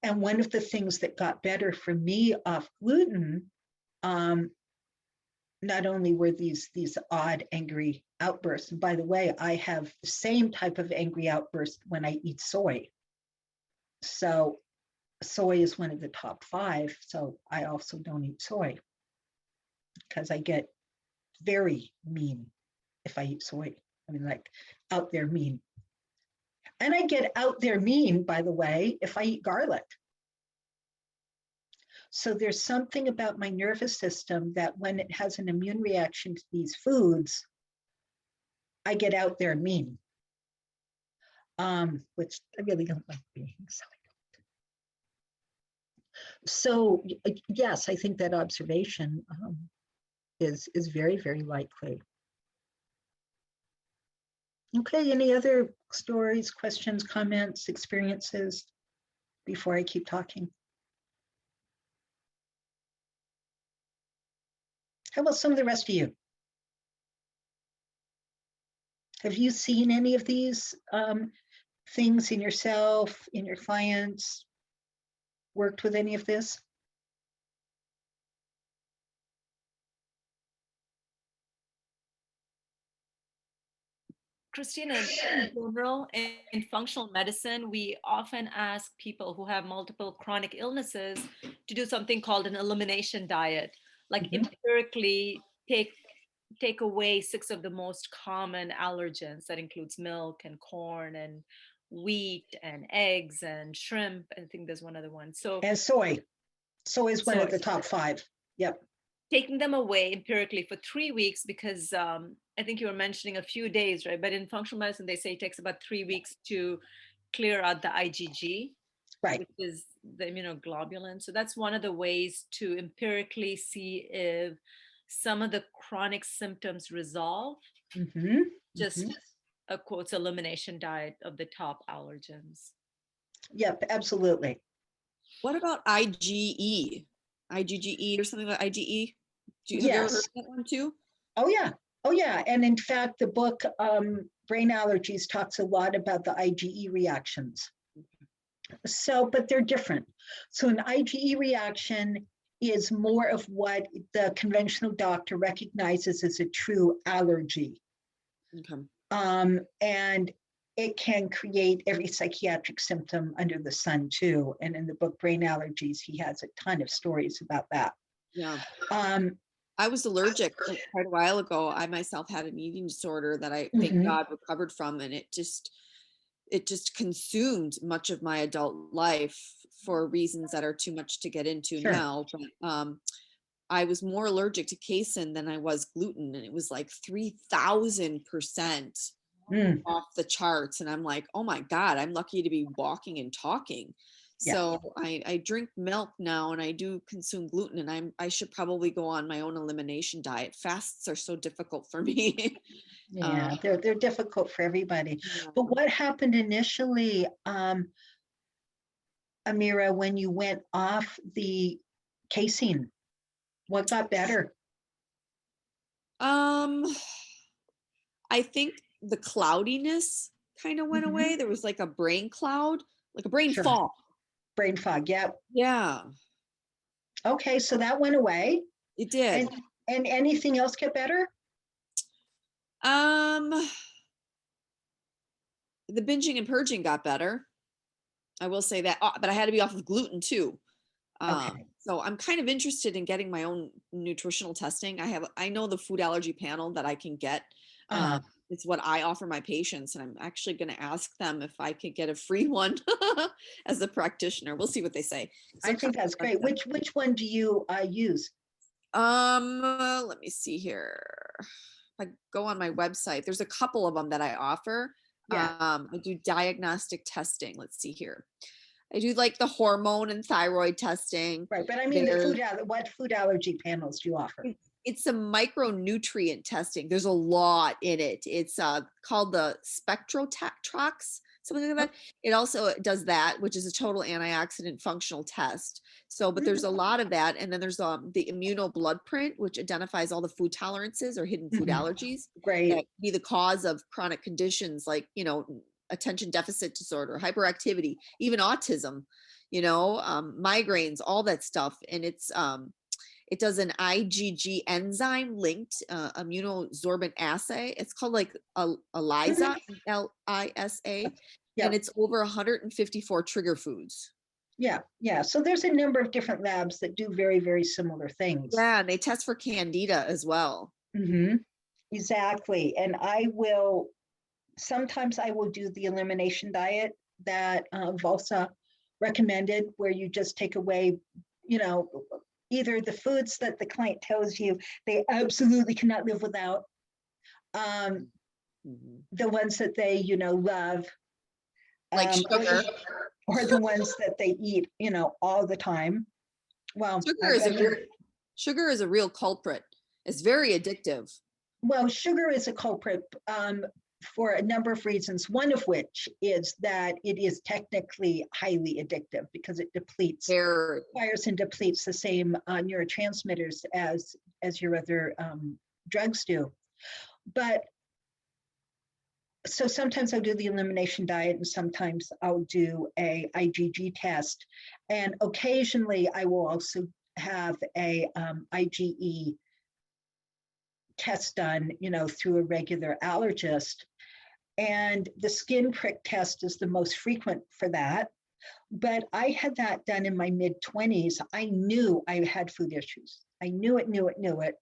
And one of the things that got better for me off gluten, not only were these odd, angry outbursts, and by the way, I have the same type of angry outburst when I eat soy. So soy is one of the top 5, so I also don't eat soy because I get very mean if I eat soy. I mean, like out there mean. And I get out there mean, by the way, if I eat garlic. So there's something about my nervous system that when it has an immune reaction to these foods, I get out there and mean, which I really don't like being. So yes, I think that observation is very, very likely. Okay, any other stories, questions, comments, experiences before I keep talking? How about some of the rest of you? Have you seen any of these things in yourself, in your clients, worked with any of this? Christina, in general, in functional medicine, we often ask people who have multiple chronic illnesses to do something called an elimination diet, like empirically take away 6 of the most common allergens. That includes milk and corn and wheat and eggs and shrimp. I think there's one other one. So And soy. Soy is one of Soy. the top 5. Yep. taking them away empirically for 3 weeks, because I think you were mentioning a few days, right? But in functional medicine, they say it takes about 3 weeks to clear out the IgG, Right. which is the immunoglobulin. So that's one of the ways to empirically see if some of the chronic symptoms resolve. Just a quotes elimination diet of the top allergens. Yep, absolutely. What about IgE? IgGE or something like IgE? Have you ever heard Yes. of that one too? Oh yeah. Oh yeah. And in fact, the book Brain Allergies talks a lot about the IgE reactions. So, but they're different. So an IgE reaction is more of what the conventional doctor recognizes as a true allergy. Okay. And it can create every psychiatric symptom under the sun too. And in the book Brain Allergies, he has a ton of stories about that. Yeah. I was allergic quite a while ago. I myself had an eating disorder that I thank God recovered from, and it just consumed much of my adult life for reasons that are too much to get into now. But I was more allergic to casein than I was gluten, and it was like 3,000% off the charts. And I'm like, oh my God, I'm lucky to be walking and talking. Yeah. So I drink milk now, and I do consume gluten, and I should probably go on my own elimination diet. Fasts are so difficult for me. Yeah, they're difficult for everybody. Yeah. But what happened initially, Amira, when you went off the casein? What got better? I think the cloudiness kind of went away. There was like a brain cloud, like a brain fog. Brain fog, yeah. Yeah, Okay, so that went away. it did. And anything else get better? The binging and purging got better. I will say that, but I had to be off of gluten too. Okay. So I'm kind of interested in getting my own nutritional testing. I know the food allergy panel that I can get. It's what I offer my patients, and I'm actually going to ask them if I could get a free one as a practitioner. We'll see what they say. I think that's great. Which one do you use? Let me see here. If I go on my website, there's a couple of them that I offer. Yeah. I do diagnostic testing. Let's see here. I do like the hormone and thyroid testing. Right, but I mean, what food allergy panels do you offer? It's a micronutrient testing. There's a lot in it. It's called the Spectrotrox, something like that. It also does that, which is a total antioxidant functional test. So, but there's a lot of that. And then there's the immuno blood print, which identifies all the food tolerances or hidden food allergies Great. that be the cause of chronic conditions like, attention deficit disorder, hyperactivity, even autism, migraines, all that stuff. And it does an IgG enzyme linked immunosorbent assay. It's called like ELISA, ELISA, and it's over 154 trigger foods. Yeah. So there's a number of different labs that do very, very similar things. Yeah, and they test for candida as well. Exactly. And sometimes I will do the elimination diet that Valsa recommended, where you just take away either the foods that the client tells you they absolutely cannot live without, the ones that they, love, Like sugar. or the ones that they eat, all the time. Well, Sugar is a real culprit. It's very addictive. Well, sugar is a culprit for a number of reasons, one of which is that it is technically highly addictive because it fires and depletes the same neurotransmitters as your other drugs do. But so sometimes I'll do the elimination diet and sometimes I'll do a IgG test. And occasionally I will also have a IgE test done, through a regular allergist. And the skin prick test is the most frequent for that. But I had that done in my mid-20s. I knew I had food issues. I knew it.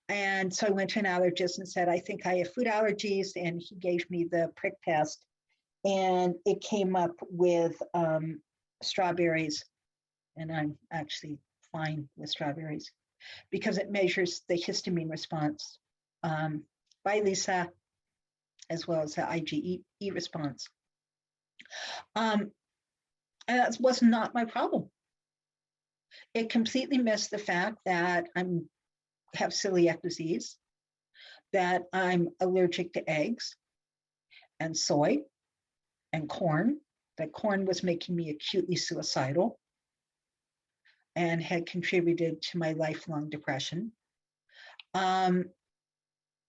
And so I went to an allergist and said, I think I have food allergies. And he gave me the prick test. And it came up with strawberries. And I'm actually fine with strawberries because it measures the histamine response by Lisa, as well as the IgE response. And that was not my problem. It completely missed the fact that I have celiac disease, that I'm allergic to eggs and soy and corn, that corn was making me acutely suicidal and had contributed to my lifelong depression.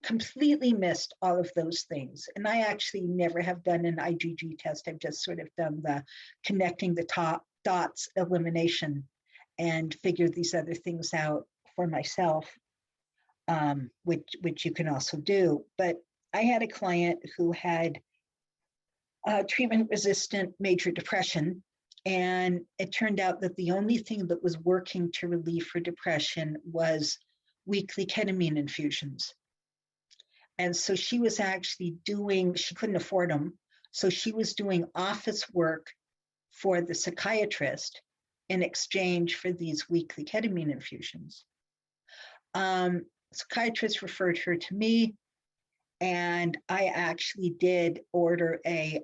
Completely missed all of those things. And I actually never have done an IgG test. I've just sort of done the connecting the top dots elimination and figured these other things out for myself, which you can also do. But I had a client who had treatment-resistant major depression. And it turned out that the only thing that was working to relieve her depression was weekly ketamine infusions. And so she was actually she couldn't afford them. So she was doing office work for the psychiatrist in exchange for these weekly ketamine infusions. Psychiatrist referred her to me, and I actually did order a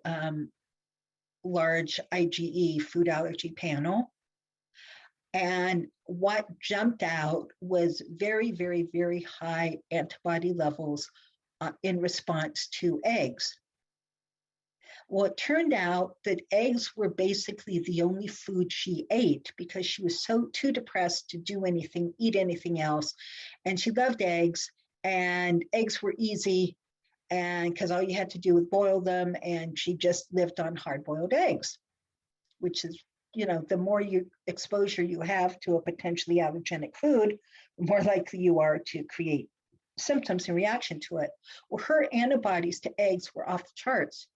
large IgE food allergy panel. And what jumped out was very, very, very high antibody levels in response to eggs. Well, it turned out that eggs were basically the only food she ate because she was too depressed to do anything, eat anything else. And she loved eggs, and eggs were easy, and because all you had to do was boil them, and she just lived on hard-boiled eggs, which is, the more exposure you have to a potentially allergenic food, the more likely you are to create symptoms in reaction to it. Well, her antibodies to eggs were off the charts.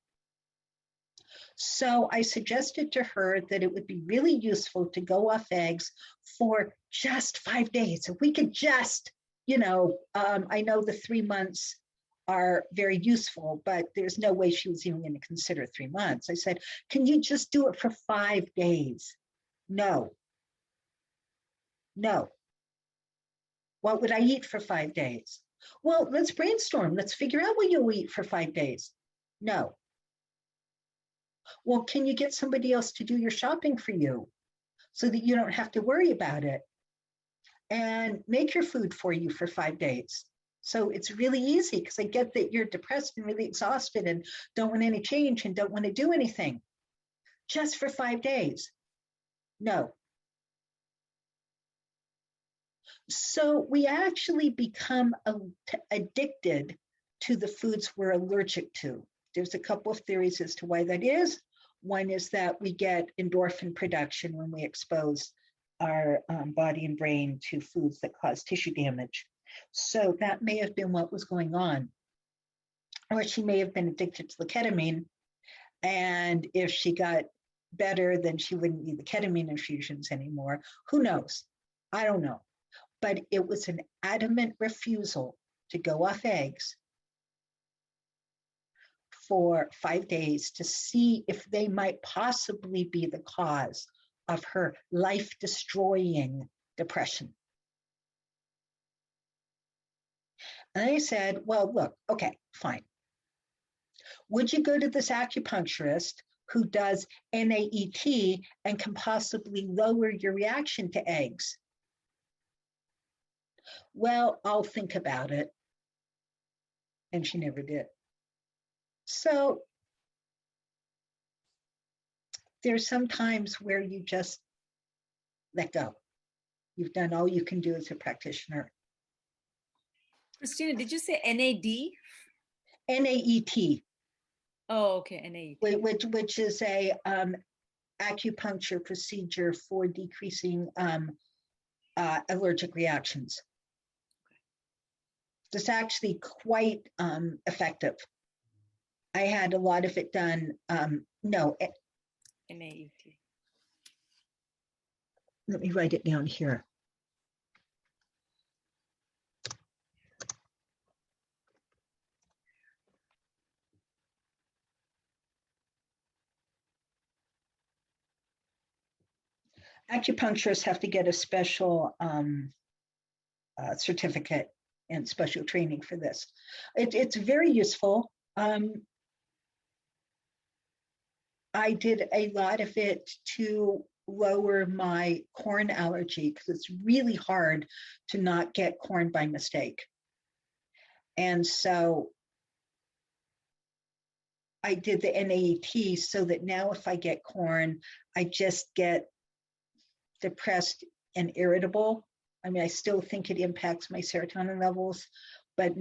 So I suggested to her that it would be really useful to go off eggs for just 5 days. If we could just, I know the 3 months are very useful, but there's no way she was even going to consider 3 months. I said, can you just do it for 5 days? No. What would I eat for 5 days? Well, let's brainstorm. Let's figure out what you'll eat for 5 days. No. Well, can you get somebody else to do your shopping for you so that you don't have to worry about it and make your food for you for 5 days? So it's really easy because I get that you're depressed and really exhausted and don't want any change and don't want to do anything. Just for 5 days. No. So we actually become addicted to the foods we're allergic to. There's a couple of theories as to why that is. One is that we get endorphin production when we expose our body and brain to foods that cause tissue damage. So that may have been what was going on. Or she may have been addicted to the ketamine. And if she got better, then she wouldn't need the ketamine infusions anymore. Who knows? I don't know. But it was an adamant refusal to go off eggs for 5 days to see if they might possibly be the cause of her life-destroying depression. And I said, well, look, okay, fine. Would you go to this acupuncturist who does NAET and can possibly lower your reaction to eggs? Well, I'll think about it. And she never did. So there's some times where you just let go. You've done all you can do as a practitioner. Christina, did you say NAD? NAET, Oh, okay, NAD. which is a acupuncture procedure for decreasing allergic reactions. It's actually quite effective. I had a lot of it done. No, NAET. let me write it down here. Acupuncturists have to get a special certificate and special training for this. It's very useful. I did a lot of it to lower my corn allergy because it's really hard to not get corn by mistake. And so I did the NAET so that now if I get corn, I just get depressed and irritable. I mean, I still think it impacts my serotonin levels, but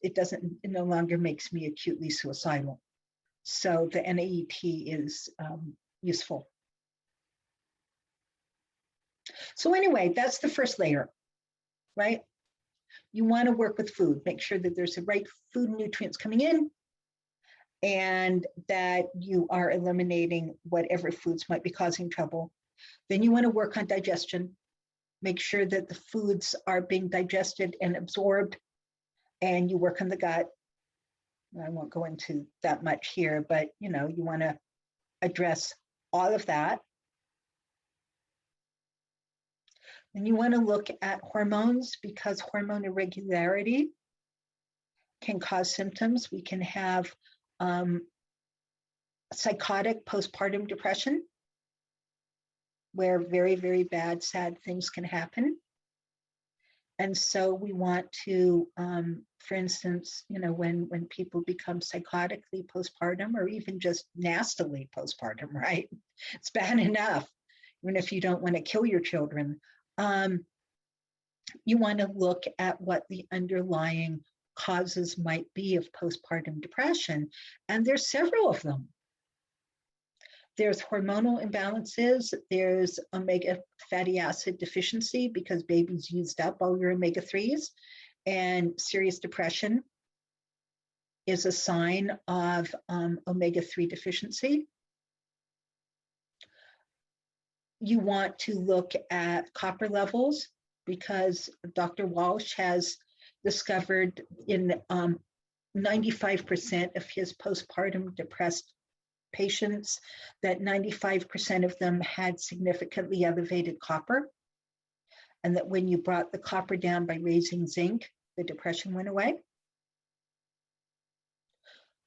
it no longer makes me acutely suicidal. So the NAET is useful. So anyway, that's the first layer, right? You want to work with food, make sure that there's the right food and nutrients coming in and that you are eliminating whatever foods might be causing trouble. Then you want to work on digestion, make sure that the foods are being digested and absorbed, and you work on the gut. I won't go into that much here, but you want to address all of that. And you want to look at hormones because hormone irregularity can cause symptoms. We can have psychotic postpartum depression, where very, very bad, sad things can happen. And so we want to, for instance, when people become psychotically postpartum or even just nastily postpartum, right? It's bad enough, even if you don't want to kill your children. You want to look at what the underlying causes might be of postpartum depression. And there's several of them. There's hormonal imbalances, there's omega fatty acid deficiency because baby's used up all your omega-3s, and serious depression is a sign of omega-3 deficiency. You want to look at copper levels because Dr. Walsh has discovered in 95% of his postpartum depressed patients that 95% of them had significantly elevated copper, and that when you brought the copper down by raising zinc, the depression went away.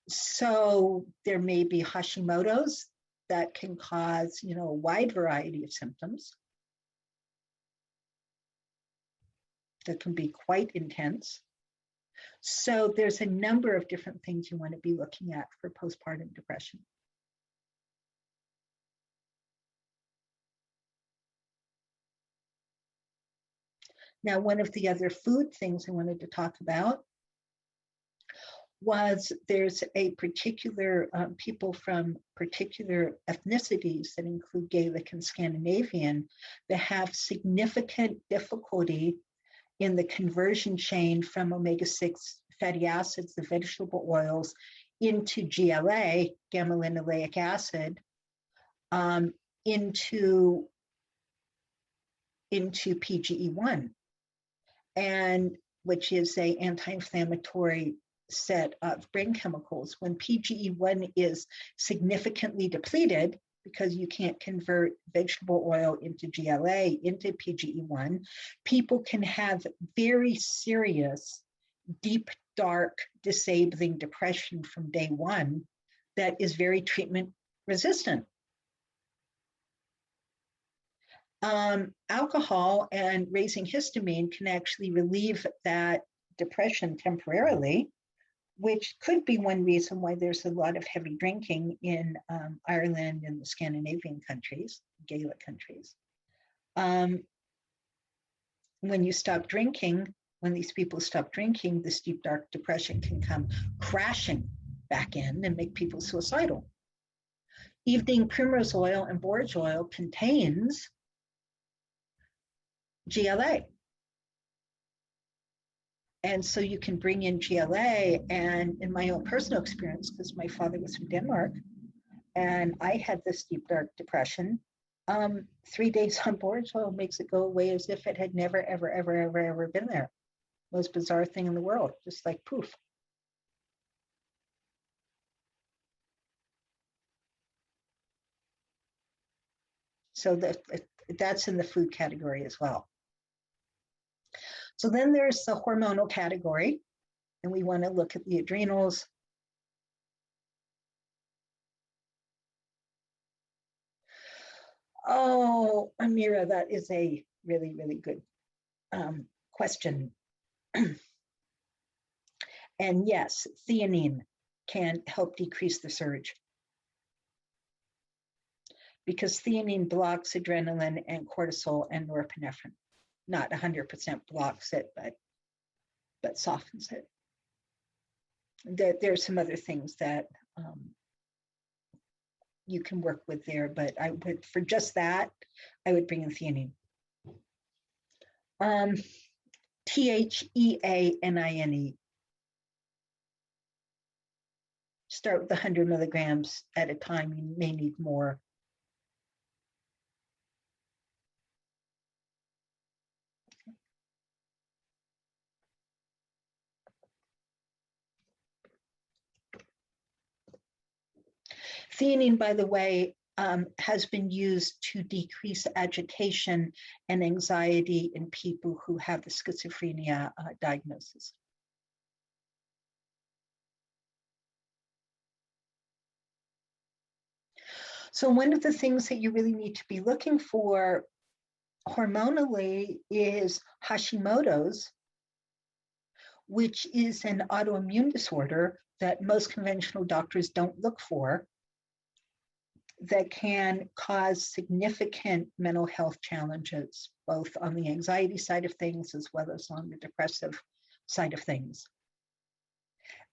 So there may be Hashimoto's that can cause, a wide variety of symptoms that can be quite intense. So there's a number of different things you want to be looking at for postpartum depression. Now, one of the other food things I wanted to talk about was there's a particular people from particular ethnicities that include Gaelic and Scandinavian that have significant difficulty in the conversion chain from omega-6 fatty acids, the vegetable oils, into GLA, gamma-linoleic acid, into PGE1, and which is an anti-inflammatory set of brain chemicals. When PGE1 is significantly depleted because you can't convert vegetable oil into GLA, into PGE1. People can have very serious, deep, dark, disabling depression from day one that is very treatment resistant. Alcohol and raising histamine can actually relieve that depression temporarily, which could be one reason why there's a lot of heavy drinking in Ireland and the Scandinavian countries, Gaelic countries. When you stop drinking, when these people stop drinking, this deep, dark depression can come crashing back in and make people suicidal. Evening primrose oil and borage oil contains GLA. And so you can bring in GLA, and in my own personal experience, because my father was from Denmark, and I had this deep, dark depression, 3 days on borage oil makes it go away as if it had never, ever, ever, ever, ever been there. Most bizarre thing in the world, just like poof. So that's in the food category as well. So then there's the hormonal category, and we want to look at the adrenals. Oh, Amira, that is a really, really good question. And yes, theanine can help decrease the surge, because theanine blocks adrenaline and cortisol and norepinephrine. Not 100% blocks it, but softens it. There's some other things that you can work with there, but I would, for just that, I would bring in theanine. THEANINE. Start with 100 milligrams at a time. You may need more. Theanine, by the way, has been used to decrease agitation and anxiety in people who have the schizophrenia diagnosis. So one of the things that you really need to be looking for hormonally is Hashimoto's, which is an autoimmune disorder that most conventional doctors don't look for, that can cause significant mental health challenges, both on the anxiety side of things as well as on the depressive side of things.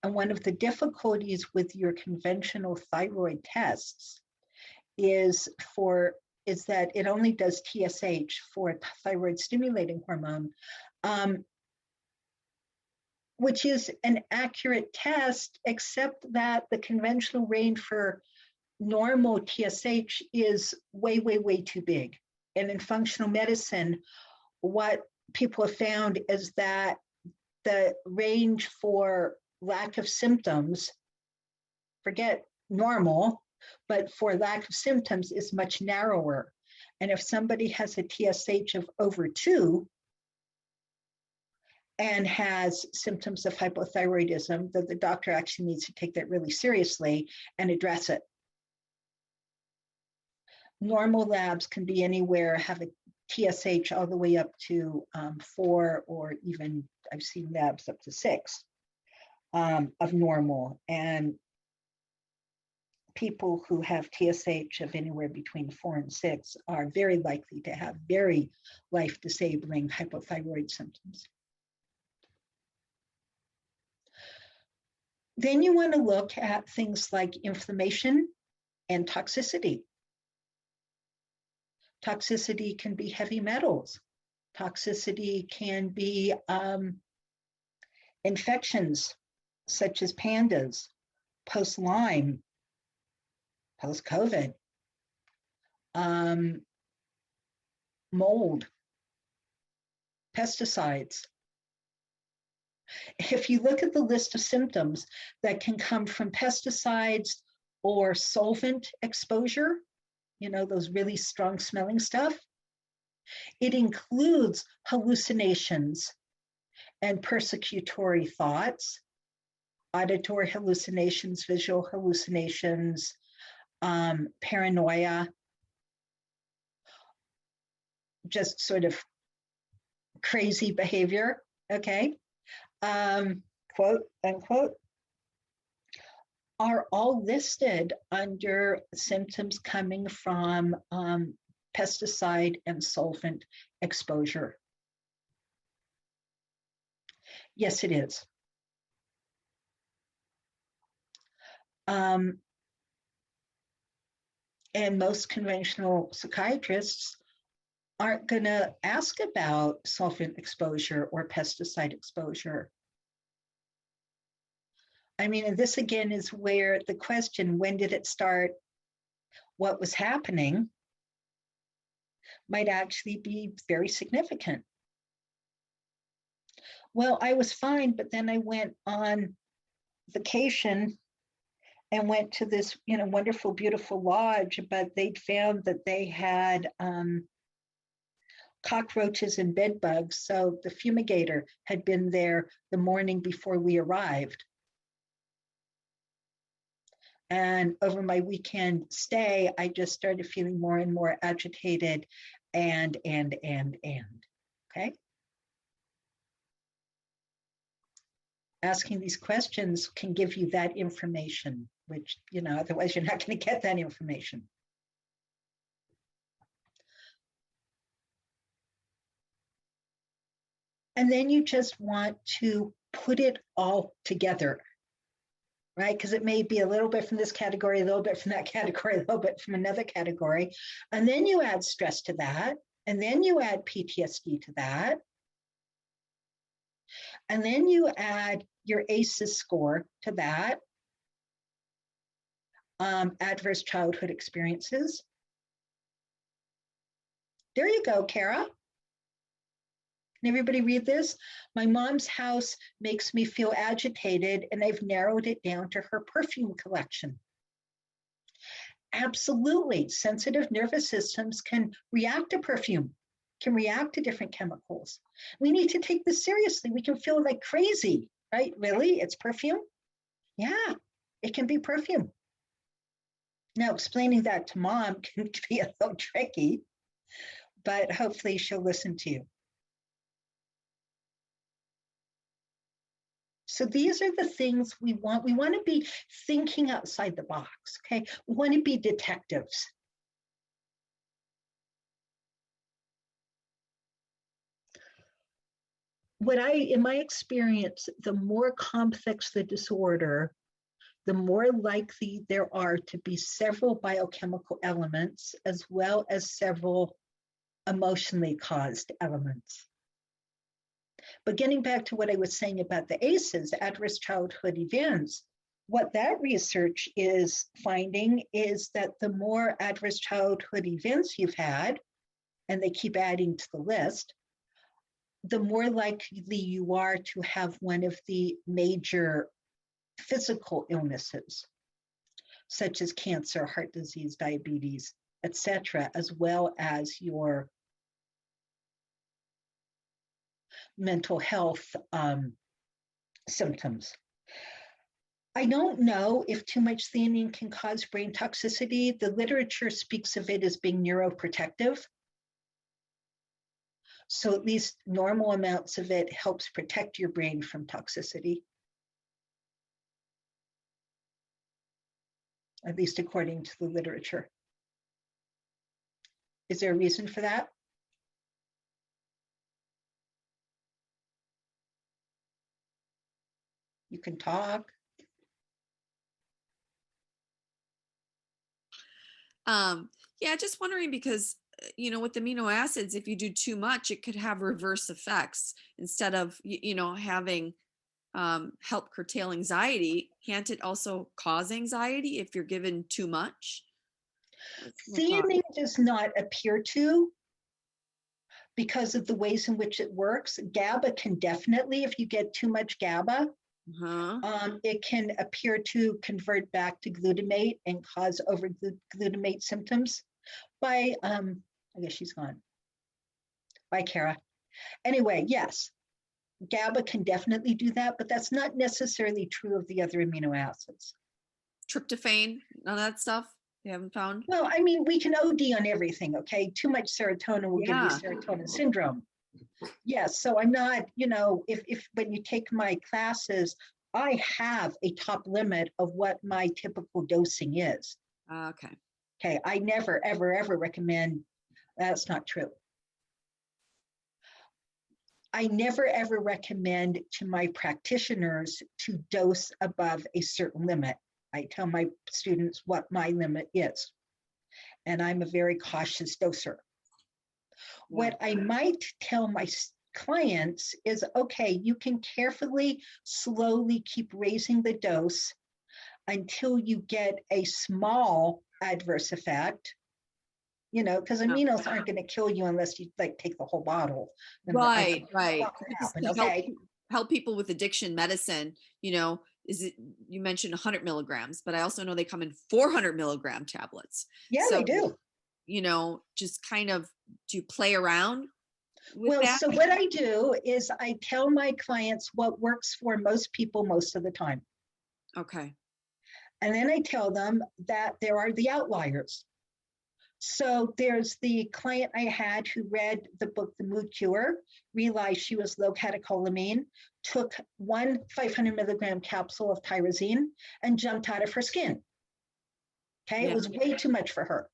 And one of the difficulties with your conventional thyroid tests is that it only does TSH for a thyroid stimulating hormone, which is an accurate test, except that the conventional range for normal TSH is way, way, way too big. And in functional medicine, what people have found is that the range for lack of symptoms, forget normal, but for lack of symptoms is much narrower. And if somebody has a TSH of over 2 and has symptoms of hypothyroidism, that the doctor actually needs to take that really seriously and address it. Normal labs can be anywhere, have a TSH all the way up to 4, or even I've seen labs up to 6 of normal. And people who have TSH of anywhere between 4 and 6 are very likely to have very life-disabling hypothyroid symptoms. Then you want to look at things like inflammation and toxicity. Toxicity can be heavy metals. Toxicity can be infections such as pandas, post-Lyme, post-COVID, mold, pesticides. If you look at the list of symptoms that can come from pesticides or solvent exposure, those really strong smelling stuff. It includes hallucinations and persecutory thoughts, auditory hallucinations, visual hallucinations, paranoia, just sort of crazy behavior, okay? Quote, unquote, are all listed under symptoms coming from pesticide and solvent exposure. Yes, it is. And most conventional psychiatrists aren't going to ask about solvent exposure or pesticide exposure. I mean, and this again is where the question, when did it start, what was happening, might actually be very significant. Well, I was fine, but then I went on vacation and went to this, wonderful, beautiful lodge, but they'd found that they had cockroaches and bed bugs. So the fumigator had been there the morning before we arrived. And over my weekend stay, I just started feeling more and more agitated and, okay? Asking these questions can give you that information, which, otherwise you're not going to get that information. And then you just want to put it all together, right? Because it may be a little bit from this category, a little bit from that category, a little bit from another category. And then you add stress to that. And then you add PTSD to that. And then you add your ACEs score to that. Adverse childhood experiences. There you go, Kara. Can everybody read this? My mom's house makes me feel agitated, and I've narrowed it down to her perfume collection. Absolutely, sensitive nervous systems can react to perfume, can react to different chemicals. We need to take this seriously. We can feel like crazy, right? Really? It's perfume? Yeah, it can be perfume. Now, explaining that to mom can be a little tricky, but hopefully she'll listen to you. So these are the things we want. We want to be thinking outside the box, okay? We want to be detectives. In my experience, the more complex the disorder, the more likely there are to be several biochemical elements as well as several emotionally caused elements. But getting back to what I was saying about the ACEs, adverse childhood events, what that research is finding is that the more adverse childhood events you've had, and they keep adding to the list, the more likely you are to have one of the major physical illnesses, such as cancer, heart disease, diabetes, etc., as well as your mental health symptoms. I don't know if too much theanine can cause brain toxicity. The literature speaks of it as being neuroprotective. So at least normal amounts of it helps protect your brain from toxicity, at least according to the literature. Is there a reason for that? You can talk. Yeah, just wondering because, with amino acids, if you do too much, it could have reverse effects. Instead of, having help curtail anxiety, can't it also cause anxiety if you're given too much? Theanine does not appear to, because of the ways in which it works. GABA can definitely, if you get too much GABA, it can appear to convert back to glutamate and cause over glutamate symptoms. by, I guess she's gone. By Kara. Anyway, yes, GABA can definitely do that, but that's not necessarily true of the other amino acids. Tryptophan, none of that stuff you haven't found? Well, I mean, we can OD on everything, okay? Too much serotonin will give you Yeah. serotonin syndrome. Yes, so I'm not, you know, if when you take my classes, I have a top limit of what my typical dosing is. Okay. Okay, I never, ever, ever recommend, that's not true. I never, ever recommend to my practitioners to dose above a certain limit. I tell my students what my limit is, and I'm a very cautious doser. What I might tell my clients is, okay, you can carefully, slowly keep raising the dose until you get a small adverse effect, you know, because aminos aren't going to kill you unless you like take the whole bottle. Then Right. happen, To okay. help people with addiction medicine, you know, you mentioned 100 milligrams, but I also know they come in 400 milligram tablets. Yeah, So, they do. you know, just kind of do play around with Well, that. so what I do is I tell my clients what works for most people most of the time. Okay. And then I tell them that there are the outliers. So there's the client I had who read the book, The Mood Cure, realized she was low catecholamine, took one 500 milligram capsule of tyrosine and jumped out of her skin. Okay, Yeah. It was way too much for her.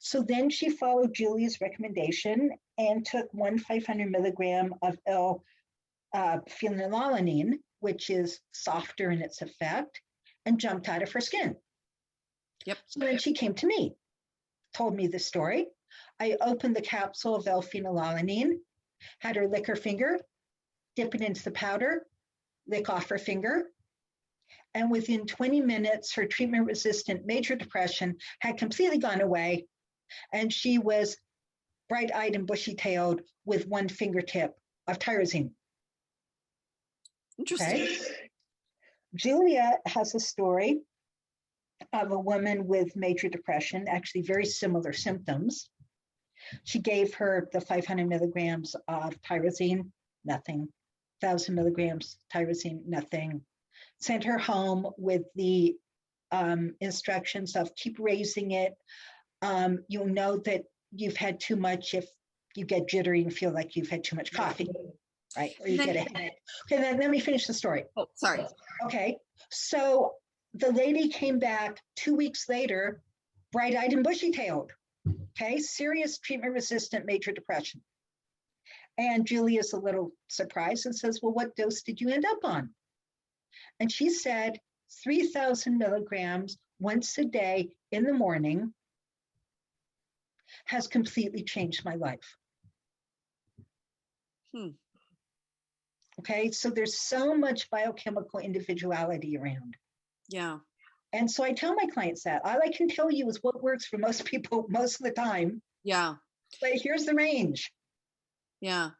So then she followed Julie's recommendation and took one 500 milligram of L-phenylalanine, which is softer in its effect, and jumped out of her skin. Yep. So then she came to me, told me the story. I opened the capsule of L-phenylalanine, had her lick her finger, dip it into the powder, lick off her finger. And within 20 minutes, her treatment-resistant major depression had completely gone away. And she was bright-eyed and bushy-tailed with one fingertip of tyrosine. Interesting. Okay. Julia has a story of a woman with major depression, actually very similar symptoms. She gave her the 500 milligrams of tyrosine, nothing. 1,000 milligrams tyrosine, nothing. Sent her home with the instructions of keep raising it. You'll know that you've had too much if you get jittery and feel like you've had too much coffee, right? Or you get a headache. Okay, then let me finish the story. Oh, sorry. Okay, so the lady came back 2 weeks later, bright-eyed and bushy-tailed. Okay, serious treatment-resistant major depression. And Julia's a little surprised and says, well, what dose did you end up on? And she said 3,000 milligrams once a day in the morning has completely changed my life. Okay, so there's so much biochemical individuality around. Yeah. And so I tell my clients that all I can tell you is what works for most people most of the time. Yeah. But here's the range. Yeah.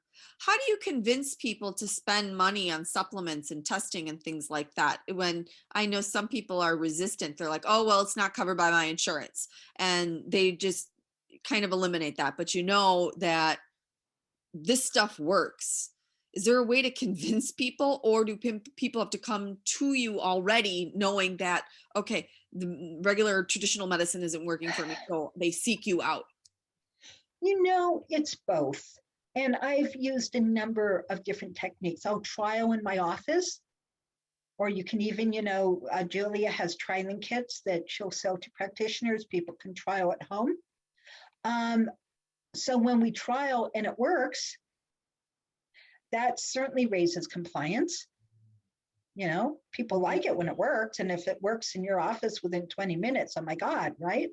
How do you convince people to spend money on supplements and testing and things like that? When I know some people are resistant, they're like, oh, well, it's not covered by my insurance. And they just kind of eliminate that. But you know that this stuff works. Is there a way to convince people, or do people have to come to you already knowing that, okay, the regular traditional medicine isn't working for me, so they seek you out? You know, it's both. And I've used a number of different techniques. I'll trial in my office, or you can even, you know, Julia has trialing kits that she'll sell to practitioners. People can trial at home. So when we trial and it works, that certainly raises compliance. You know, people like it when it works. And if it works in your office within 20 minutes, oh my God, right?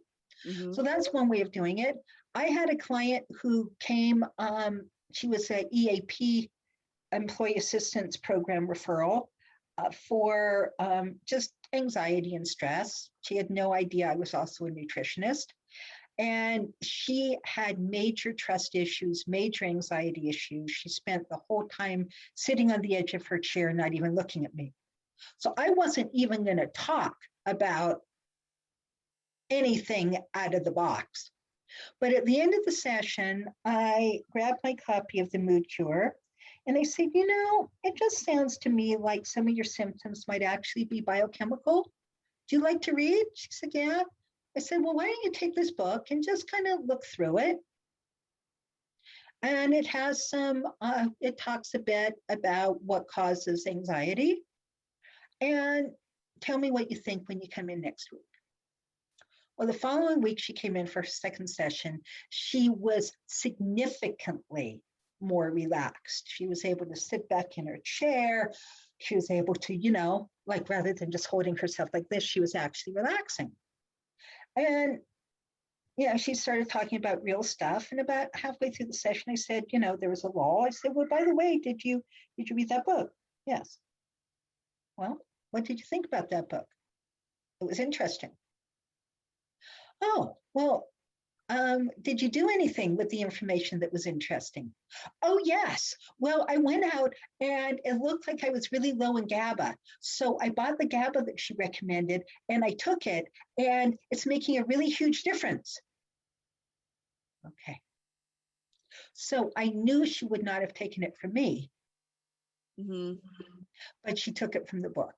Mm-hmm. So that's one way of doing it. I had a client who came, she was an EAP, Employee Assistance Program referral for just anxiety and stress. She had no idea I was also a nutritionist. And she had major trust issues, major anxiety issues. She spent the whole time sitting on the edge of her chair, not even looking at me. So I wasn't even going to talk about anything out of the box. But at the end of the session, I grabbed my copy of the mood cure and I said, you know, it just sounds to me like some of your symptoms might actually be biochemical. Do you like to read? She said, yeah. I said, well, why don't you take this book and just kind of look through it? And it has some, it talks a bit about what causes anxiety. And tell me what you think when you come in next week. Well, the following week, she came in for her second session. She was significantly more relaxed. She was able to sit back in her chair. She was able to, you know, like rather than just holding herself like this, she was actually relaxing. And, you know, she started talking about real stuff. And about halfway through the session, I said, you know, there was a law. I said, well, by the way, did you read that book? Yes. Well, what did you think about that book? It was interesting. Oh, well, did you do anything with the information that was interesting? Oh, yes. Well, I went out and it looked like I was really low in GABA. So I bought the GABA that she recommended and I took it and it's making a really huge difference. Okay. So I knew she would not have taken it from me, but she took it from the book.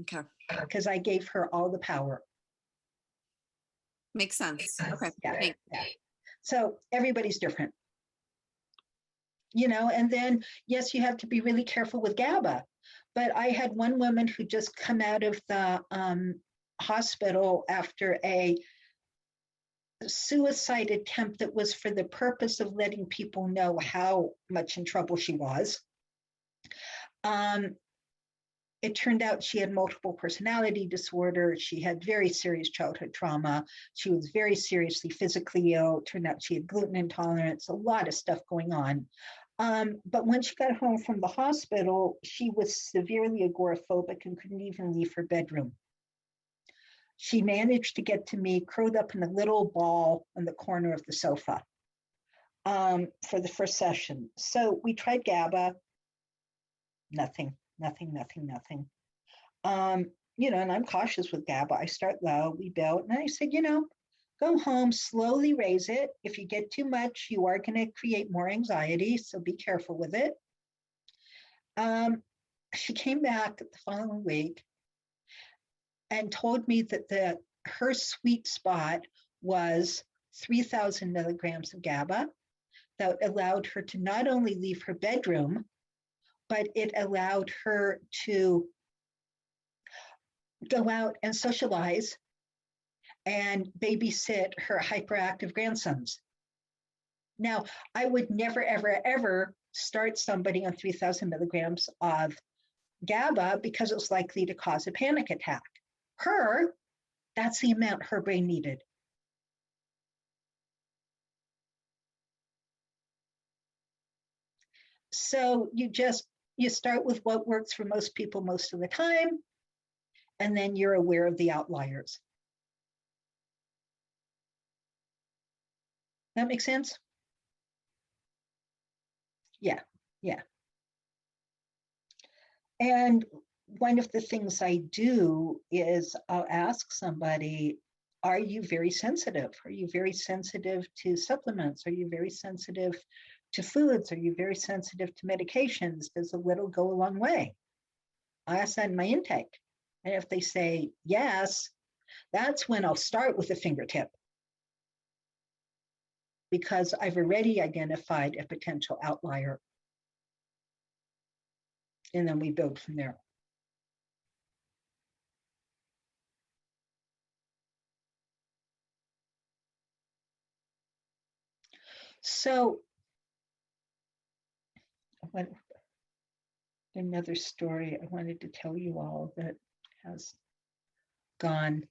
Okay. Because I gave her all the power. Makes sense. Okay. Yeah, Thanks. yeah. So everybody's different. You know, and then, yes, you have to be really careful with GABA. But I had one woman who just come out of the hospital after a suicide attempt that was for the purpose of letting people know how much in trouble she was. It turned out she had multiple personality disorder. She had very serious childhood trauma. She was very seriously physically ill. It turned out she had gluten intolerance, a lot of stuff going on. But when she got home from the hospital, she was severely agoraphobic and couldn't even leave her bedroom. She managed to get to me curled up in a little ball in the corner of the sofa for the first session. So we tried GABA, nothing. You know, and I'm cautious with GABA. I start low, we build, and I said, you know, go home, slowly raise it. If you get too much, you are going to create more anxiety, so be careful with it. She came back the following week and told me that her sweet spot was 3,000 milligrams of GABA that allowed her to not only leave her bedroom, but it allowed her to go out and socialize and babysit her hyperactive grandsons. Now, I would never, ever, ever start somebody on 3,000 milligrams of GABA because it was likely to cause a panic attack. Her, that's the amount her brain needed. So you start with what works for most people most of the time, and then you're aware of the outliers. That makes sense? Yeah. And one of the things I do is I'll ask somebody, are you very sensitive? Are you very sensitive to supplements? Are you very sensitive to foods? Are you very sensitive to medications? Does a little go a long way? I ask that in my intake. And if they say yes, that's when I'll start with a fingertip, because I've already identified a potential outlier. And then we build from there. So another story I wanted to tell you all that has gone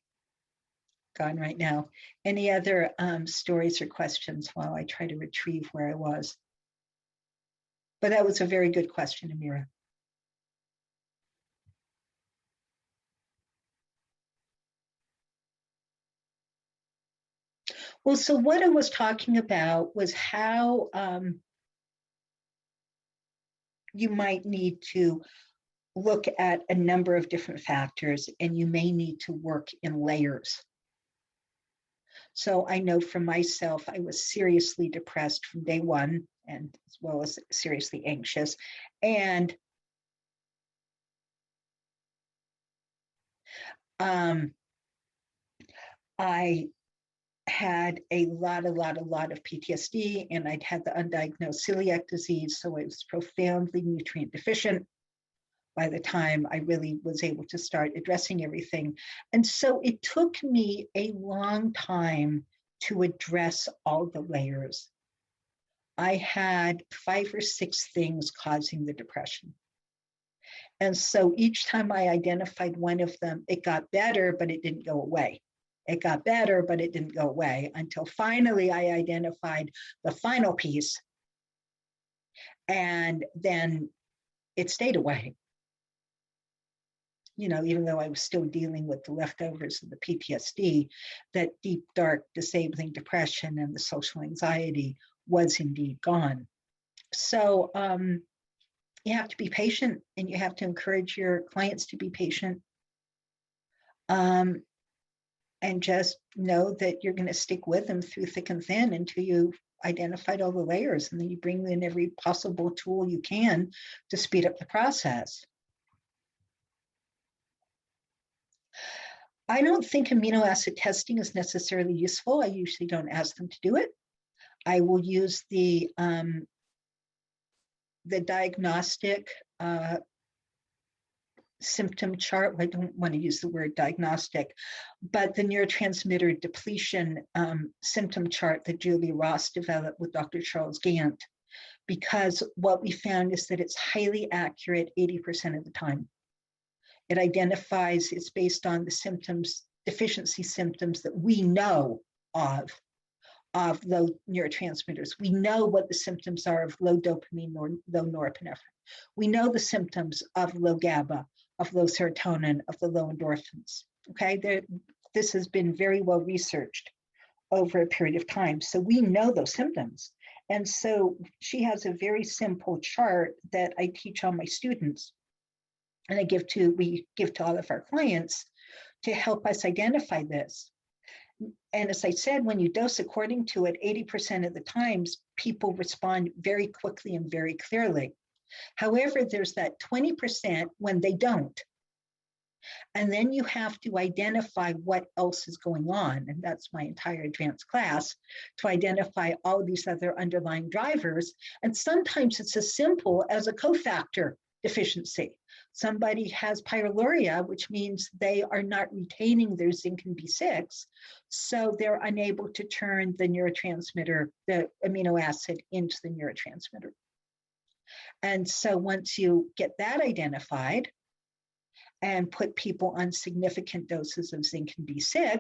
right now. Any other stories or questions while I try to retrieve where I was? But that was a very good question, Amira. Well, so what I was talking about was how you might need to look at a number of different factors, and you may need to work in layers. So I know for myself, I was seriously depressed from day one, and as well as seriously anxious. And I had a lot of PTSD, and I'd had the undiagnosed celiac disease. So I was profoundly nutrient deficient by the time I really was able to start addressing everything. And so it took me a long time to address all the layers. I had 5 or 6 things causing the depression. And so each time I identified one of them, it got better, but it didn't go away. It got better, but it didn't go away until finally I identified the final piece. And then it stayed away. You know, even though I was still dealing with the leftovers of the PTSD, that deep, dark, disabling depression and the social anxiety was indeed gone. So you have to be patient, and you have to encourage your clients to be patient. And just know that you're going to stick with them through thick and thin until you've identified all the layers, and then you bring in every possible tool you can to speed up the process. I don't think amino acid testing is necessarily useful. I usually don't ask them to do it. I will use the diagnostic symptom chart. I don't want to use the word diagnostic, but the neurotransmitter depletion symptom chart that Julia Ross developed with Dr. Charles Gant, because what we found is that it's highly accurate 80% of the time. It identifies, it's based on the symptoms, deficiency symptoms that we know of low neurotransmitters. We know what the symptoms are of low dopamine or low norepinephrine. We know the symptoms of low GABA, of low serotonin, of the low endorphins. Okay, this has been very well researched over a period of time. So we know those symptoms. And so she has a very simple chart that I teach all my students, and we give to all of our clients to help us identify this. And as I said, when you dose according to it, 80% of the times, people respond very quickly and very clearly. However, there's that 20% when they don't. And then you have to identify what else is going on. And that's my entire advanced class, to identify all these other underlying drivers. And sometimes it's as simple as a cofactor deficiency. Somebody has pyroluria, which means they are not retaining their zinc and B6, so they're unable to turn the neurotransmitter, the amino acid, into the neurotransmitter. And so once you get that identified and put people on significant doses of zinc and B6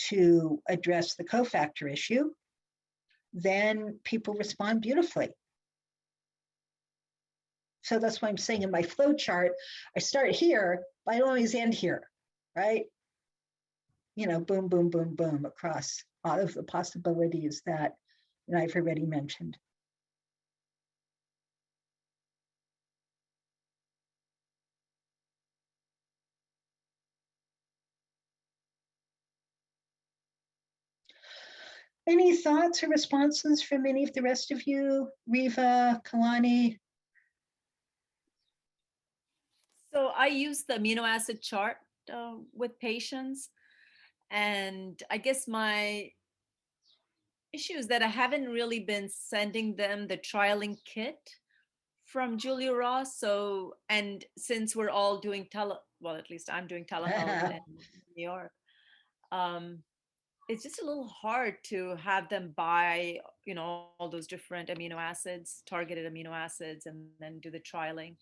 to address the cofactor issue, then people respond beautifully. So that's why I'm saying in my flow chart, I start here, but I don't always end here, right? You know, boom, boom, boom, boom, across all of the possibilities that I've already mentioned. Any thoughts or responses from any of the rest of you, Riva, Kalani? So I use the amino acid chart with patients, and I guess my issue is that I haven't really been sending them the trialing kit from Julia Ross. So, and since we're all doing well, at least I'm doing telehealth in New York, it's just a little hard to have them buy, all those different amino acids, targeted amino acids, and then do the trialing.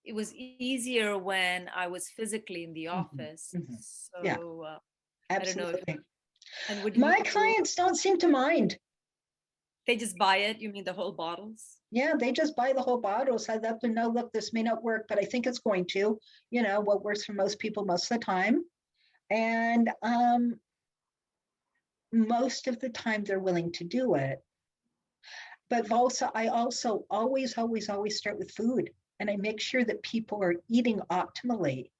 It was easier when I was physically in the office. So Yeah, absolutely. I don't know. And would my clients don't seem to mind. They just buy it? You mean the whole bottles? Yeah, they just buy the whole bottles. I let them know, look, this may not work, but I think it's going to, what works for most people most of the time. And most of the time they're willing to do it. But I also always start with food, and I make sure that people are eating optimally.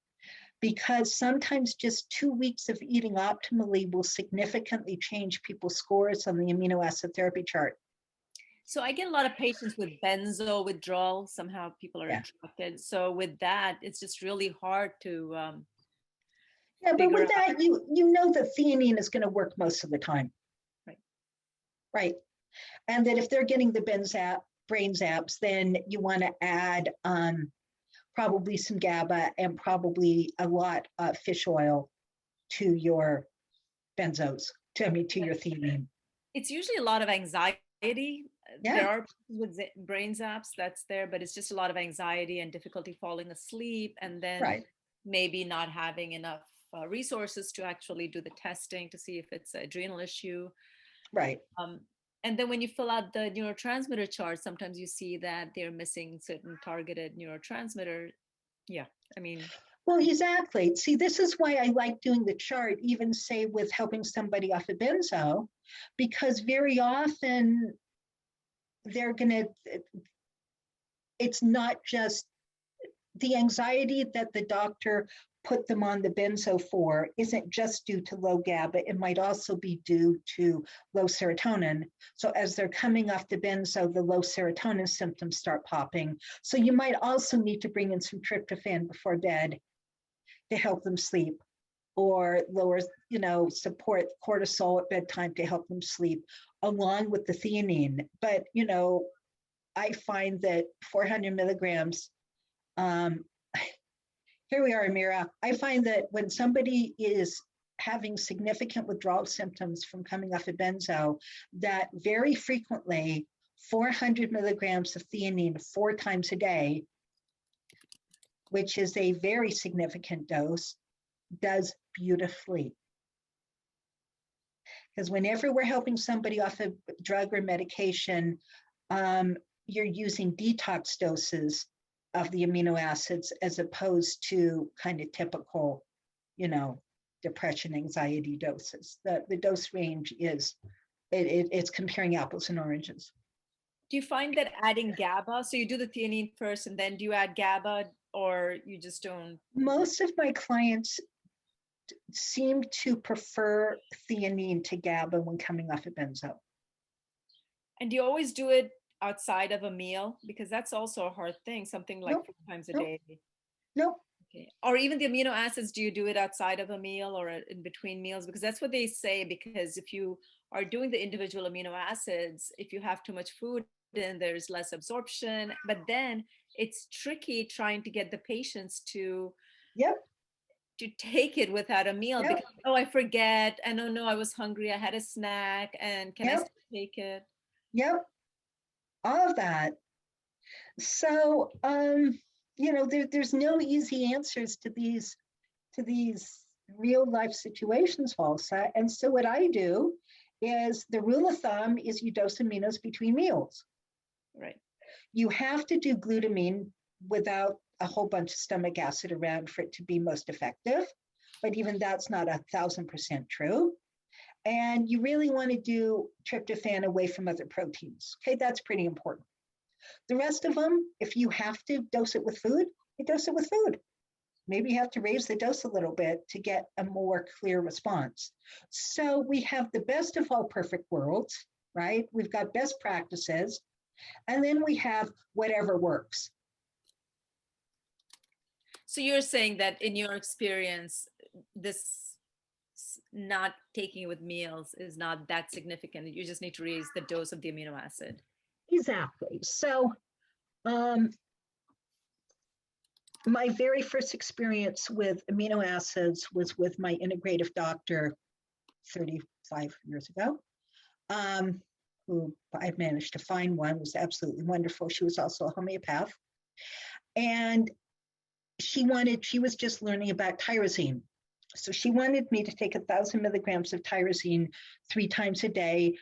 because sometimes just 2 weeks of eating optimally will significantly change people's scores on the amino acid therapy chart. So I get a lot of patients with benzo withdrawal. Somehow people are Yeah. attracted. So with that, it's just really hard to Yeah, but figure with that, you know that theanine is going to work most of the time. Right. Right. And that if they're getting the brain zaps, then you want to add probably some GABA and probably a lot of fish oil to your benzos, to your theanine. it's usually a lot of anxiety. Yeah. There are people with brain zaps that's there, but it's just a lot of anxiety and difficulty falling asleep, and then Right. maybe not having enough resources to actually do the testing to see if it's an adrenal issue. Right. And then when you fill out the neurotransmitter chart, sometimes you see that they're missing certain targeted neurotransmitter. Yeah, I mean. Well, exactly. See, this is why I like doing the chart, even say with helping somebody off a benzo, because very often they're going to, it's not just the anxiety that the doctor put them on the benzo for isn't just due to low GABA. It might also be due to low serotonin. So as they're coming off the benzo, the low serotonin symptoms start popping. So you might also need to bring in some tryptophan before bed to help them sleep, or lower, support cortisol at bedtime to help them sleep, along with the theanine. But, I find that 400 milligrams, here we are, Amira. I find that when somebody is having significant withdrawal symptoms from coming off a benzo, that very frequently 400 milligrams of theanine 4 times a day, which is a very significant dose, does beautifully. Because whenever we're helping somebody off a drug or medication, you're using detox doses of the amino acids as opposed to kind of typical, depression, anxiety doses. The dose range is, it's comparing apples and oranges. Do you find that adding GABA, so you do the theanine first and then do you add GABA, or you just don't? Most of my clients seem to prefer theanine to GABA when coming off a benzo. And do you always do it outside of a meal? Because that's also a hard thing, something like Nope. 4 times a Nope. day. Nope. Okay. Or even the amino acids, do you do it outside of a meal or in between meals? Because that's what they say, because if you are doing the individual amino acids, if you have too much food, then there's less absorption. But then it's tricky trying to get the patients to take it without a meal, because, oh, I forget, and oh no, I was hungry, I had a snack, and can I still take it? Yep. All of that. So, there's no easy answers to these real life situations, Valsa. And so what I do is, the rule of thumb is you dose aminos between meals. Right. You have to do glutamine without a whole bunch of stomach acid around for it to be most effective. But even that's not 1,000% true. And you really want to do tryptophan away from other proteins. Okay, that's pretty important. The rest of them, if you have to dose it with food, you dose it with food. Maybe you have to raise the dose a little bit to get a more clear response. So we have the best of all perfect worlds, right? We've got best practices, and then we have whatever works. So you're saying that in your experience, this not taking it with meals is not that significant. You just need to raise the dose of the amino acid. Exactly. So my very first experience with amino acids was with my integrative doctor 35 years ago, who I managed to find one, was absolutely wonderful. She was also a homeopath. And she was just learning about tyrosine. So she wanted me to take 1,000 milligrams of tyrosine 3 times a day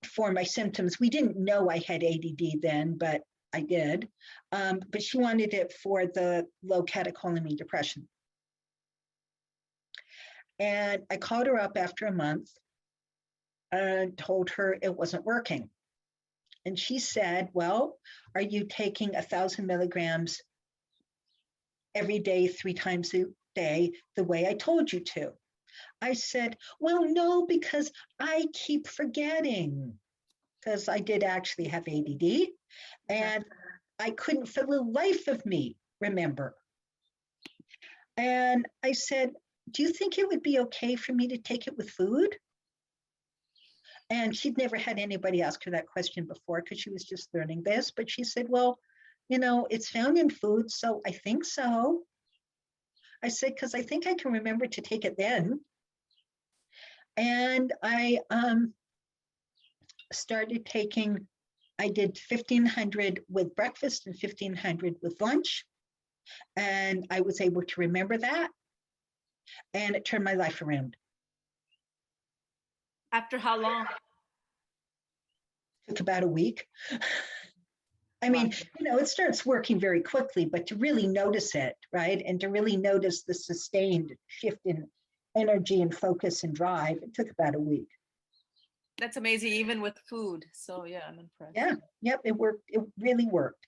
for my symptoms. We didn't know I had ADD then, but I did. But she wanted it for the low catecholamine depression. And I called her up after a month and told her it wasn't working. And she said, well, are you taking 1,000 milligrams every day, 3 times a day, the way I told you to. I said, well, no, because I keep forgetting, because I did actually have ADD, and I couldn't for the life of me remember. And I said, do you think it would be okay for me to take it with food? And she'd never had anybody ask her that question before because she was just learning this. But she said, well, you know, it's found in food, so I think so. I said, because I think I can remember to take it then. And I started taking, I did 1,500 with breakfast and 1,500 with lunch. And I was able to remember that. And it turned my life around. After how long? Took about a week. I mean, you know, it starts working very quickly, but to really notice it, right? And to really notice the sustained shift in energy and focus and drive, it took about a week. That's amazing, even with food. So yeah, I'm impressed. Yeah, yep, it worked. It really worked.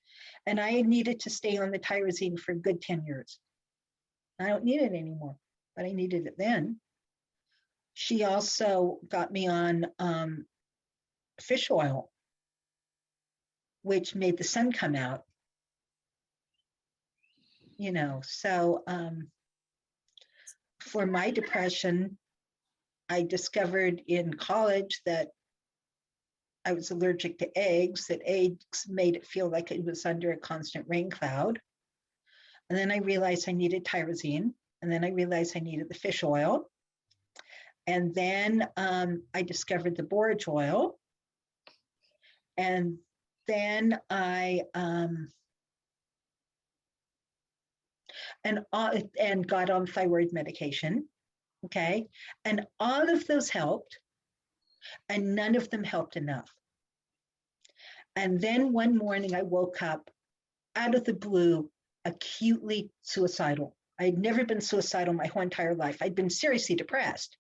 And I needed to stay on the tyrosine for a good 10 years. I don't need it anymore, but I needed it then. She also got me on fish oil, which made the sun come out. You know, so for my depression, I discovered in college that I was allergic to eggs, that eggs made it feel like it was under a constant rain cloud. And then I realized I needed tyrosine. And then I realized I needed the fish oil. And then I discovered the borage oil. And then I and got on thyroid medication. Okay. And all of those helped. And none of them helped enough. And then one morning I woke up out of the blue, acutely suicidal. I had never been suicidal my whole entire life. I'd been seriously depressed,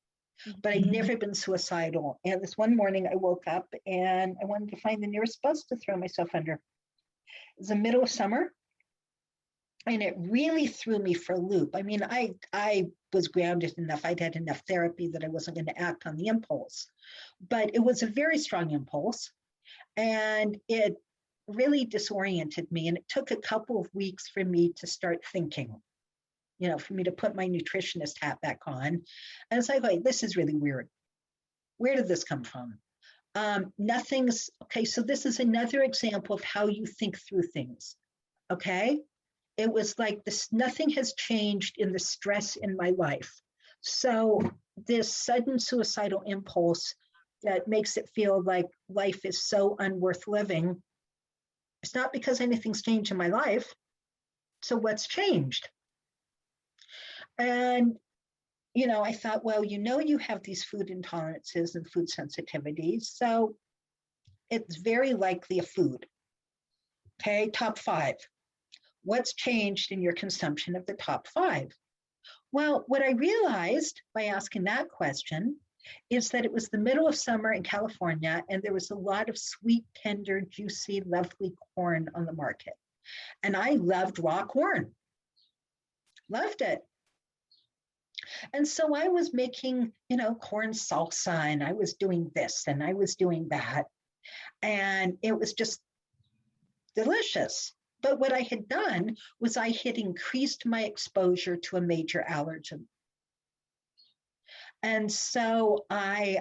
but I'd never been suicidal. And this one morning I woke up and I wanted to find the nearest bus to throw myself under. It was the middle of summer. And it really threw me for a loop. I mean, I was grounded enough. I'd had enough therapy that I wasn't going to act on the impulse. But it was a very strong impulse. And it really disoriented me. And it took a couple of weeks for me to start thinking, you know, for me to put my nutritionist hat back on. And it's like, wait, this is really weird. Where did this come from? Nothing's, okay, so this is another example of how you think through things, okay? It was like this, nothing has changed in the stress in my life. So this sudden suicidal impulse that makes it feel like life is so unworth living, it's not because anything's changed in my life. So what's changed? And, you know, I thought, well, you know, you have these food intolerances and food sensitivities. So it's very likely a food. Okay, top 5. What's changed in your consumption of the top 5? Well, what I realized by asking that question is that it was the middle of summer in California, and there was a lot of sweet, tender, juicy, lovely corn on the market. And I loved raw corn. Loved it. And so I was making, you know, corn salsa, and I was doing this and I was doing that. And it was just delicious. But what I had done was I had increased my exposure to a major allergen. And so I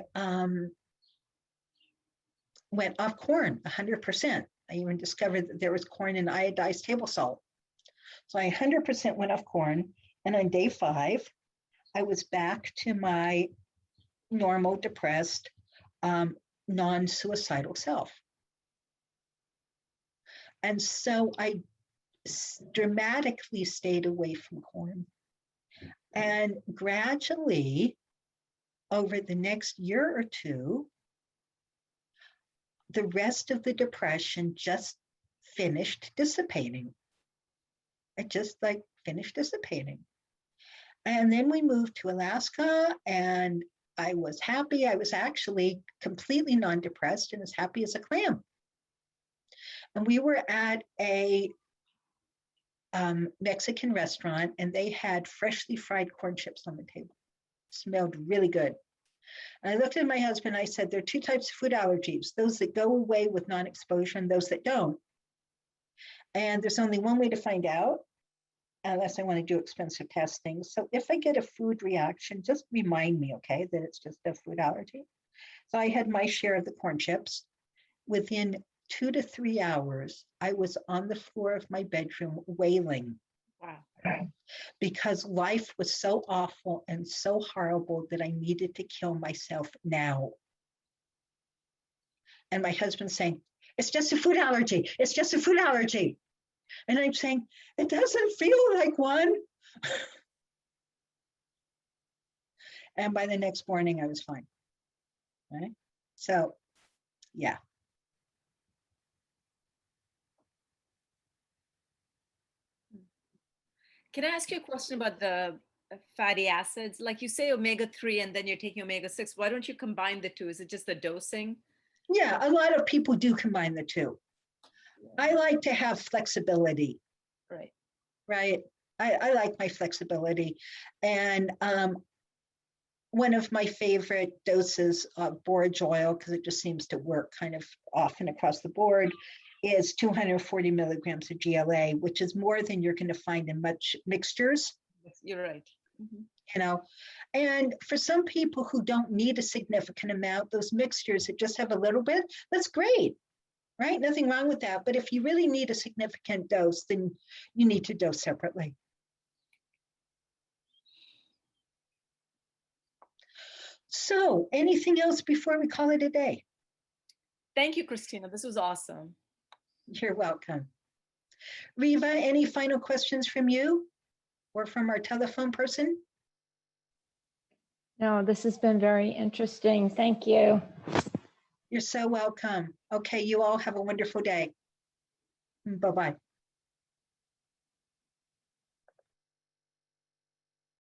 went off corn 100%. I even discovered that there was corn in iodized table salt. So I 100% went off corn. And on day 5, I was back to my normal, depressed, non-suicidal self. And so I dramatically stayed away from corn. And gradually, over the next year or two, the rest of the depression just finished dissipating. It just like finished dissipating. And then we moved to Alaska, and I was happy. I was actually completely non-depressed and as happy as a clam. And we were at a Mexican restaurant, and they had freshly fried corn chips on the table. Smelled really good. And I looked at my husband, I said, there are two types of food allergies, those that go away with non-exposure and those that don't. And there's only one way to find out, unless I want to do expensive testing. So if I get a food reaction, just remind me, okay, that it's just a food allergy. So I had my share of the corn chips. Within 2 to 3 hours, I was on the floor of my bedroom wailing. Wow. Because life was so awful and so horrible that I needed to kill myself now. And my husband saying, it's just a food allergy. It's just a food allergy. And I'm saying, it doesn't feel like one. And by the next morning, I was fine. Right? So, yeah. Can I ask you a question about the fatty acids? Like you say omega-3 and then you're taking omega-6. Why don't you combine the two? Is it just the dosing? Yeah, a lot of people do combine the two. I like to have flexibility. Right. Right. I like my flexibility. And one of my favorite doses of borage oil, because it just seems to work kind of often across the board, is 240 milligrams of GLA, which is more than you're going to find in much mixtures. You're right. Mm-hmm. You know, and for some people who don't need a significant amount, those mixtures that just have a little bit, that's great, right? Nothing wrong with that. But if you really need a significant dose, then you need to dose separately. So anything else before we call it a day? Thank you, Christina. This was awesome. You're welcome. Riva, any final questions from you or from our telephone person? No, this has been very interesting. Thank you. You're so welcome. Okay, you all have a wonderful day. Bye-bye.